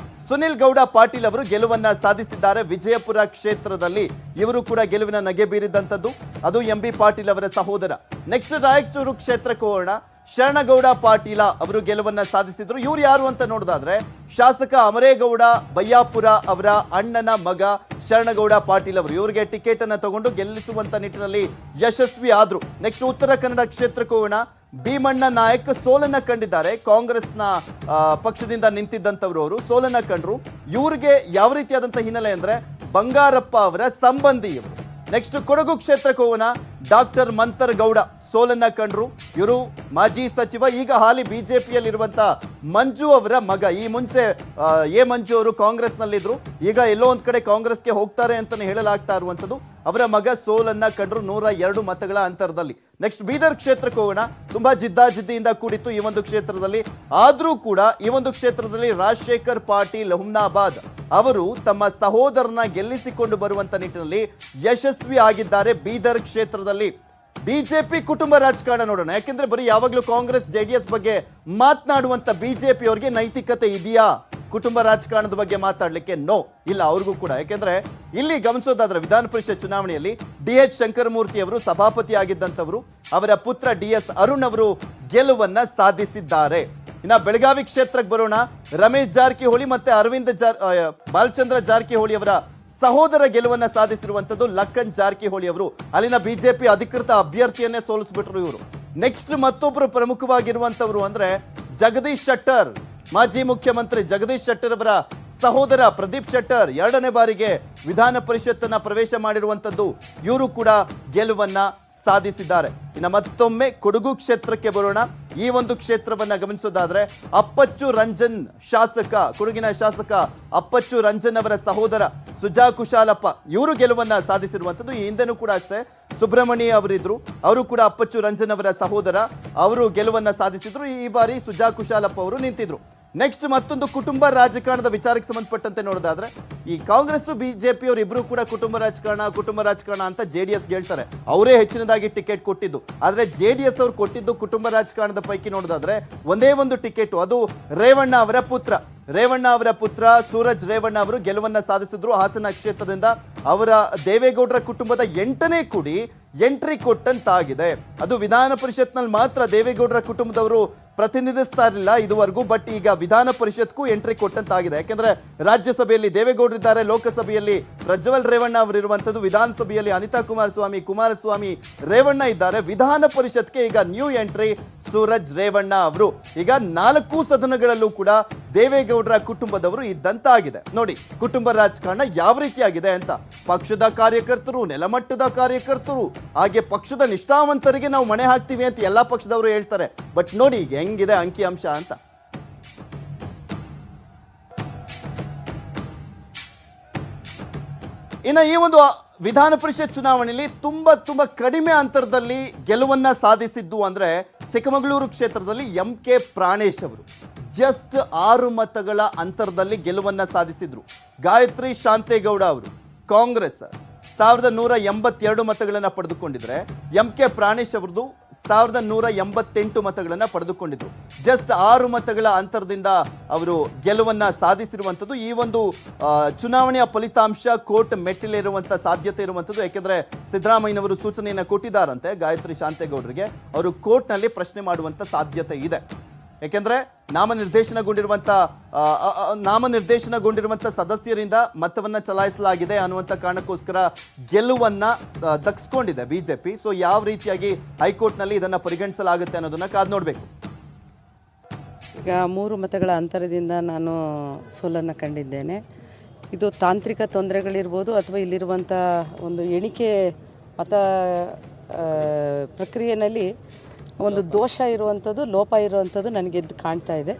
ಸುನಿಲ್ ಗೌಡ ಪಾಟೀಲ್ ಅವರು ಗೆಲುವನ್ನ ಸಾಧಿಸಿದ್ದಾರೆ ವಿಜಯಪುರ ಕ್ಷೇತ್ರದಲ್ಲಿ. ಇವರು ಕೂಡ ಗೆಲುವಿನ ನಗೆ ಬೀರಿದಂತದ್ದು. ಅದು MB ಪಾಟೀಲ್ ಅವರ ಸಹೋದರ. ನೆಕ್ಸ್ಟ್ ರಾಯಚೂರು ಕ್ಷೇತ್ರಕ್ಕೆ ಹೋಗೋಣ. ಶರಣಗೌಡ ಪಾಟೀಲ ಅವರು ಗೆಲುವನ್ನ ಸಾಧಿಸಿದ್ರು. ಇವ್ರು ಯಾರು ಅಂತ ನೋಡೋದಾದ್ರೆ ಶಾಸಕ ಅಮರೇಗೌಡ ಬಯ್ಯಾಪುರ ಅವರ ಅಣ್ಣನ ಮಗ ಶರಣಗೌಡ ಪಾಟೀಲ್ ಅವರು. ಇವರಿಗೆ ಟಿಕೆಟ್ ಅನ್ನ ತಗೊಂಡು ಗೆಲ್ಲಿಸುವಂತ ನಿಟ್ಟಿನಲ್ಲಿ ಯಶಸ್ವಿ ಆದ್ರು. ನೆಕ್ಸ್ಟ್ ಉತ್ತರ ಕನ್ನಡ ಕ್ಷೇತ್ರಕ್ಕೆ ಹೋಗೋಣ. ಭೀಮಣ್ಣ ನಾಯಕ್ ಸೋಲನ್ನ ಕಂಡಿದ್ದಾರೆ. ಕಾಂಗ್ರೆಸ್ನ ಪಕ್ಷದಿಂದ ನಿಂತಿದ್ದಂಥವ್ರು ಅವರು ಸೋಲನ್ನ ಕಂಡ್ರು. ಇವ್ರಿಗೆ ಯಾವ ರೀತಿಯಾದಂತಹ ಹಿನ್ನೆಲೆ ಅಂದ್ರೆ ಬಂಗಾರಪ್ಪ ಅವರ ಸಂಬಂಧಿ ಇವರು. ನೆಕ್ಸ್ಟ್ ಕೊಡಗು ಕ್ಷೇತ್ರಕ್ಕೆ ಹೋಗೋಣ. ಡಾಕ್ಟರ್ ಮಂತರಗೌಡ ಸೋಲನ್ನ ಕಂಡ್ರು. ಇವರು ಮಾಜಿ ಸಚಿವ, ಈಗ ಹಾಲಿ ಬಿಜೆಪಿಯಲ್ಲಿರುವಂತ ಮಂಜು ಅವರ ಮಗ. ಈ ಮುಂಚೆ ಮಂಜು ಅವರು ಕಾಂಗ್ರೆಸ್ನಲ್ಲಿದ್ರು, ಈಗ ಎಲ್ಲೋ ಒಂದ್ ಕಡೆ ಕಾಂಗ್ರೆಸ್ಗೆ ಹೋಗ್ತಾರೆ ಅಂತಾನೆ ಹೇಳಲಾಗ್ತಾ ಇರುವಂತದ್ದು. ಅವರ ಮಗ ಸೋಲನ್ನ ಕಂಡ್ರು 102 ಮತಗಳ ಅಂತರದಲ್ಲಿ. ನೆಕ್ಸ್ಟ್ ಬೀದರ್ ಕ್ಷೇತ್ರಕ್ಕೆ ಹೋಗೋಣ. ತುಂಬಾ ಜಿದ್ದಾಜಿದ್ದಿಯಿಂದ ಕೂಡಿತ್ತು ಈ ಒಂದು ಕ್ಷೇತ್ರದಲ್ಲಿ. ಆದ್ರೂ ಕೂಡ ಈ ಒಂದು ಕ್ಷೇತ್ರದಲ್ಲಿ ರಾಜಶೇಖರ್ ಪಾಟೀಲ್ ಹುಮ್ನಾಬಾದ್ ಅವರು ತಮ್ಮ ಸಹೋದರನ ಗೆಲ್ಲಿಸಿಕೊಂಡು ಬರುವಂತ ನಿಟ್ಟಿನಲ್ಲಿ ಯಶಸ್ವಿ ಆಗಿದ್ದಾರೆ ಬೀದರ್ ಕ್ಷೇತ್ರದಲ್ಲಿ. ಬಿಜೆಪಿ ಕುಟುಂಬ ರಾಜಕಾರಣ ನೋಡೋಣ. ಯಾಕೆಂದ್ರೆ ಬರೀ ಯಾವಾಗ್ಲೂ ಕಾಂಗ್ರೆಸ್ JDS ಬಗ್ಗೆ ಮಾತನಾಡುವಂತ ಬಿಜೆಪಿ ಅವರಿಗೆ ನೈತಿಕತೆ ಇದೆಯಾ ಕುಟುಂಬ ರಾಜಕಾರಣದ ಬಗ್ಗೆ ಮಾತಾಡ್ಲಿಕ್ಕೆ? ನೋ, ಇಲ್ಲ ಅವ್ರಿಗೂ ಕೂಡ. ಯಾಕೆಂದ್ರೆ ಇಲ್ಲಿ ಗಮನಿಸೋದಾದ್ರೆ ವಿಧಾನ ಪರಿಷತ್ ಚುನಾವಣೆಯಲ್ಲಿ DH ಶಂಕರಮೂರ್ತಿ ಅವರು ಸಭಾಪತಿ ಆಗಿದ್ದಂಥವರು. ಅವರ ಪುತ್ರ DS ಅರುಣ್ ಅವರು ಗೆಲುವನ್ನ ಸಾಧಿಸಿದ್ದಾರೆ. ಇನ್ನ ಬೆಳಗಾವಿ ಕ್ಷೇತ್ರಕ್ಕೆ ಬರೋಣ. ರಮೇಶ್ ಜಾರಕಿಹೊಳಿ ಮತ್ತೆ ಬಾಲಚಂದ್ರ ಜಾರಕಿಹೊಳಿ ಅವರ ಸಹೋದರ ಗೆಲುವನ್ನ ಸಾಧಿಸಿರುವಂತದ್ದು ಲಖನ್ ಜಾರಕಿಹೊಳಿ ಅವರು. ಅಲ್ಲಿನ ಬಿಜೆಪಿ ಅಧಿಕೃತ ಅಭ್ಯರ್ಥಿಯನ್ನೇ ಸೋಲಿಸ್ಬಿಟ್ರು ಇವರು. ನೆಕ್ಸ್ಟ್ ಮತ್ತೊಬ್ಬರು ಪ್ರಮುಖವಾಗಿರುವಂತವರು ಅಂದ್ರೆ ಜಗದೀಶ್ ಶೆಟ್ಟರ್, ಮಾಜಿ ಮುಖ್ಯಮಂತ್ರಿ ಜಗದೀಶ್ ಶೆಟ್ಟರ್ ಅವರ ಸಹೋದರ ಪ್ರದೀಪ್ ಶೆಟ್ಟರ್ 2ನೇ ಬಾರಿಗೆ ವಿಧಾನ ಪರಿಷತ್ತನ್ನ ಪ್ರವೇಶ ಮಾಡಿರುವಂತದ್ದು. ಇವರು ಕೂಡ ಗೆಲುವನ್ನ ಸಾಧಿಸಿದ್ದಾರೆ. ಇನ್ನು ಮತ್ತೊಮ್ಮೆ ಕೊಡಗು ಕ್ಷೇತ್ರಕ್ಕೆ ಬರೋಣ. ಈ ಒಂದು ಕ್ಷೇತ್ರವನ್ನ ಗಮನಿಸೋದಾದ್ರೆ ಅಪ್ಪಚ್ಚು ರಂಜನ್ ಶಾಸಕ, ಕೊಡಗಿನ ಶಾಸಕ ಅಪ್ಪಚ್ಚು ರಂಜನ್ ಅವರ ಸಹೋದರ ಸುಜಾ ಕುಶಾಲಪ್ಪ ಇವರು ಗೆಲುವನ್ನ ಸಾಧಿಸಿರುವಂತದ್ದು. ಈ ಹಿಂದೆನೂ ಕೂಡ ಅಷ್ಟೇ ಸುಬ್ರಹ್ಮಣ್ಯ ಅವರಿದ್ರು, ಅವರು ಕೂಡ ಅಪ್ಪಚ್ಚು ರಂಜನ್ ಅವರ ಸಹೋದರ, ಅವರು ಗೆಲುವನ್ನ ಸಾಧಿಸಿದ್ರು. ಈ ಬಾರಿ ಸುಜಾ ಕುಶಾಲಪ್ಪ ಅವರು ನಿಂತಿದ್ರು. ನೆಕ್ಸ್ಟ್ ಮತ್ತೊಂದು ಕುಟುಂಬ ರಾಜಕಾರಣದ ವಿಚಾರಕ್ಕೆ ಸಂಬಂಧಪಟ್ಟಂತೆ ನೋಡೋದಾದ್ರೆ ಈ ಕಾಂಗ್ರೆಸ್ ಬಿಜೆಪಿ ಅವರು ಇಬ್ರು ಕೂಡ ಕುಟುಂಬ ರಾಜಕಾರಣ ಅಂತ JDS ಹೇಳ್ತಾರೆ. ಅವರೇ ಹೆಚ್ಚಿನದಾಗಿ ಟಿಕೆಟ್ ಕೊಟ್ಟಿದ್ದು. ಆದ್ರೆ JDS ಅವರು ಕೊಟ್ಟಿದ್ದು ಕುಟುಂಬ ರಾಜಕಾರಣದ ಪೈಕಿ ನೋಡೋದಾದ್ರೆ ಒಂದೇ ಒಂದು ಟಿಕೆಟ್, ಅದು ರೇವಣ್ಣ ಅವರ ಪುತ್ರ ಸೂರಜ್ ರೇವಣ್ಣ ಅವರು ಗೆಲುವನ್ನ ಸಾಧಿಸಿದ್ರು ಹಾಸನ ಕ್ಷೇತ್ರದಿಂದ. ಅವರ ದೇವೇಗೌಡರ ಕುಟುಂಬದ 8ನೇ ಕುಡಿ ಎಂಟ್ರಿ ಕೊಟ್ಟಂತಾಗಿದೆ. ಅದು ವಿಧಾನ ಪರಿಷತ್ನಲ್ಲಿ ಮಾತ್ರ ದೇವೇಗೌಡರ ಕುಟುಂಬದವರು ಪ್ರತಿನಿಧಿಸ್ತಾ ಇರಲಿಲ್ಲ ಇದುವರೆಗೂ, ಬಟ್ ಈಗ ವಿಧಾನ ಪರಿಷತ್ಗೂ ಎಂಟ್ರಿ ಕೊಟ್ಟಂತಾಗಿದೆ. ಯಾಕೆಂದ್ರೆ ರಾಜ್ಯಸಭೆಯಲ್ಲಿ ದೇವೇಗೌಡರಿದ್ದಾರೆ, ಲೋಕಸಭೆಯಲ್ಲಿ ಪ್ರಜ್ವಲ್ ರೇವಣ್ಣ ಅವರಿರುವಂಥದ್ದು, ವಿಧಾನಸಭೆಯಲ್ಲಿ ಅನಿತಾ ಕುಮಾರಸ್ವಾಮಿ ರೇವಣ್ಣ ಇದ್ದಾರೆ. ವಿಧಾನ ಪರಿಷತ್ಗೆ ಈಗ ನ್ಯೂ ಎಂಟ್ರಿ ಸೂರಜ್ ರೇವಣ್ಣ ಅವರು. ಈಗ 4 ಸದನಗಳಲ್ಲೂ ಕೂಡ ದೇವೇಗೌಡರ ಕುಟುಂಬದವರು ಇದ್ದಂತಾಗಿದೆ. ನೋಡಿ ಕುಟುಂಬ ರಾಜಕಾರಣ ಯಾವ ರೀತಿಯಾಗಿದೆ ಅಂತ. ಪಕ್ಷದ ಕಾರ್ಯಕರ್ತರು, ನೆಲಮಟ್ಟದ ಕಾರ್ಯಕರ್ತರು, ಹಾಗೆ ಪಕ್ಷದ ನಿಷ್ಠಾವಂತರಿಗೆ ನಾವು ಮಣೆ ಹಾಕ್ತೀವಿ ಅಂತ ಎಲ್ಲಾ ಪಕ್ಷದವರು ಹೇಳ್ತಾರೆ. ಬಟ್ ನೋಡಿ ಈಗ ಹೆಂಗಿದೆ ಅಂಕಿ ಅಂಶ ಅಂತ. ಇನ್ನು ಈ ಒಂದು ವಿಧಾನ ಪರಿಷತ್ ಚುನಾವಣೆಯಲ್ಲಿ ತುಂಬಾ ಕಡಿಮೆ ಅಂತರದಲ್ಲಿ ಗೆಲುವನ್ನ ಸಾಧಿಸಿದ್ದು ಅಂದ್ರೆ ಚಿಕ್ಕಮಗಳೂರು ಕ್ಷೇತ್ರದಲ್ಲಿ MK ಪ್ರಾಣೇಶ್ ಅವರು ಜಸ್ಟ್ 6 ಮತಗಳ ಅಂತರದಲ್ಲಿ ಗೆಲುವನ್ನ ಸಾಧಿಸಿದ್ರು. ಗಾಯತ್ರಿ ಶಾಂತೇಗೌಡ ಅವರು ಕಾಂಗ್ರೆಸ್ 1182 ಮತಗಳನ್ನು ಪಡೆದುಕೊಂಡಿದ್ರೆ MK ಪ್ರಾಣೇಶ್ ಅವರದು 1188 ಮತಗಳನ್ನು ಪಡೆದುಕೊಂಡಿದ್ರು. ಜಸ್ಟ್ 6 ಮತಗಳ ಅಂತರದಿಂದ ಅವರು ಗೆಲುವನ್ನ ಸಾಧಿಸಿರುವಂಥದ್ದು. ಈ ಒಂದು ಚುನಾವಣೆಯ ಫಲಿತಾಂಶ ಕೋರ್ಟ್ ಮೆಟ್ಟಿಲೇರುವಂತ ಸಾಧ್ಯತೆ ಇರುವಂಥದ್ದು. ಯಾಕೆಂದ್ರೆ ಸಿದ್ದರಾಮಯ್ಯನವರು ಸೂಚನೆಯನ್ನು ಕೊಟ್ಟಿದ್ದಾರಂತೆ ಗಾಯತ್ರಿ ಶಾಂತೇಗೌಡರಿಗೆ, ಅವರು ಕೋರ್ಟ್ನಲ್ಲಿ ಪ್ರಶ್ನೆ ಮಾಡುವಂತ ಸಾಧ್ಯತೆ ಇದೆ. ಯಾಕೆಂದ್ರೆ ನಾಮನಿರ್ದೇಶನಗೊಂಡಿರುವಂತ ಸದಸ್ಯರಿಂದ ಮತವನ್ನ ಚಲಾಯಿಸಲಾಗಿದೆ ಅನ್ನುವಂಥ ಕಾರಣಕ್ಕೋಸ್ಕರ ಗೆಲುವನ್ನ ದಕ್ಸ್ಕೊಂಡಿದೆ ಬಿಜೆಪಿ. ಸೊ ಯಾವ ರೀತಿಯಾಗಿ ಹೈಕೋರ್ಟ್ನಲ್ಲಿ ಇದನ್ನ ಪರಿಗಣಿಸಲಾಗುತ್ತೆ ಅನ್ನೋದನ್ನ ಕಾದು ನೋಡಬೇಕು. ಈಗ 3 ಮತಗಳ ಅಂತರದಿಂದ ನಾನು ಸೋಲನ್ನು ಕಂಡಿದ್ದೇನೆ. ಇದು ತಾಂತ್ರಿಕ ತೊಂದರೆಗಳಿರ್ಬೋದು ಅಥವಾ ಇಲ್ಲಿರುವಂಥ ಒಂದು ಎಣಿಕೆ ಮತ ಪ್ರಕ್ರಿಯೆಯಲ್ಲಿ ಒಂದು ದೋಷ ಇರುವಂಥದ್ದು, ಲೋಪ ಇರುವಂಥದ್ದು ನನಗೆ ಎದ್ದು ಕಾಣ್ತಾ ಇದೆ.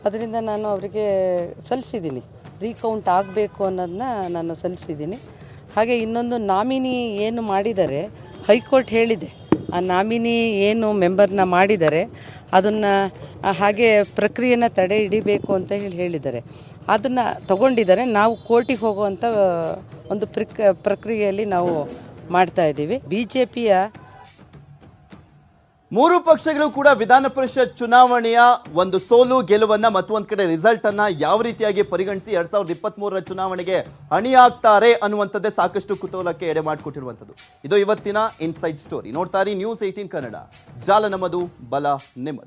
ಅದರಿಂದ ನಾನು ಅವರಿಗೆ ಸಲ್ಲಿಸಿದ್ದೀನಿ, ರೀಕೌಂಟ್ ಆಗಬೇಕು ಅನ್ನೋದನ್ನ ನಾನು ಸಲ್ಲಿಸಿದ್ದೀನಿ. ಹಾಗೆ ಇನ್ನೊಂದು ನಾಮಿನಿ ಏನು ಮಾಡಿದ್ದಾರೆ, ಹೈಕೋರ್ಟ್ ಹೇಳಿದೆ ಆ ನಾಮಿನಿ ಏನು ಮೆಂಬರ್ನ ಮಾಡಿದ್ದಾರೆ ಅದನ್ನು ಹಾಗೆ ಪ್ರಕ್ರಿಯೆನ ತಡೆ ಹಿಡಿಬೇಕು ಅಂತ ಹೇಳಿದ್ದಾರೆ. ಅದನ್ನು ತಗೊಂಡಿದ್ದಾರೆ. ನಾವು ಕೋರ್ಟಿಗೆ ಹೋಗುವಂಥ ಒಂದು ಪ್ರಕ್ರಿಯೆಯಲ್ಲಿ ನಾವು ಮಾಡ್ತಾ ಇದ್ದೀವಿ. BJPಯ 3 ಪಕ್ಷಗಳು ಕೂಡ ವಿಧಾನ ಪರಿಷತ್ ಚುನಾವಣೆಯ ಒಂದು ಸೋಲು ಗೆಲುವನ್ನ ಮತ್ತೊಂದು ಕಡೆ ರಿಸಲ್ಟ್ ಅನ್ನ ಯಾವ ರೀತಿಯಾಗಿ ಪರಿಗಣಿಸಿ 2023ರ ಚುನಾವಣೆಗೆ ಅಣಿಯಾಗ್ತಾರೆ ಅನ್ನುವಂಥದ್ದೇ ಸಾಕಷ್ಟು ಕುತೂಹಲಕ್ಕೆ ಎಡೆ ಮಾಡಿಕೊಟ್ಟಿರುವಂಥದ್ದು. ಇದು ಇವತ್ತಿನ ಇನ್ಸೈಡ್ ಸ್ಟೋರಿ. ನೋಡ್ತಾ ಇರಿ News 18 ಕನ್ನಡ. ಜಾಲ ನಮ್ಮದು, ಬಲ ನಿಮ್ಮದು.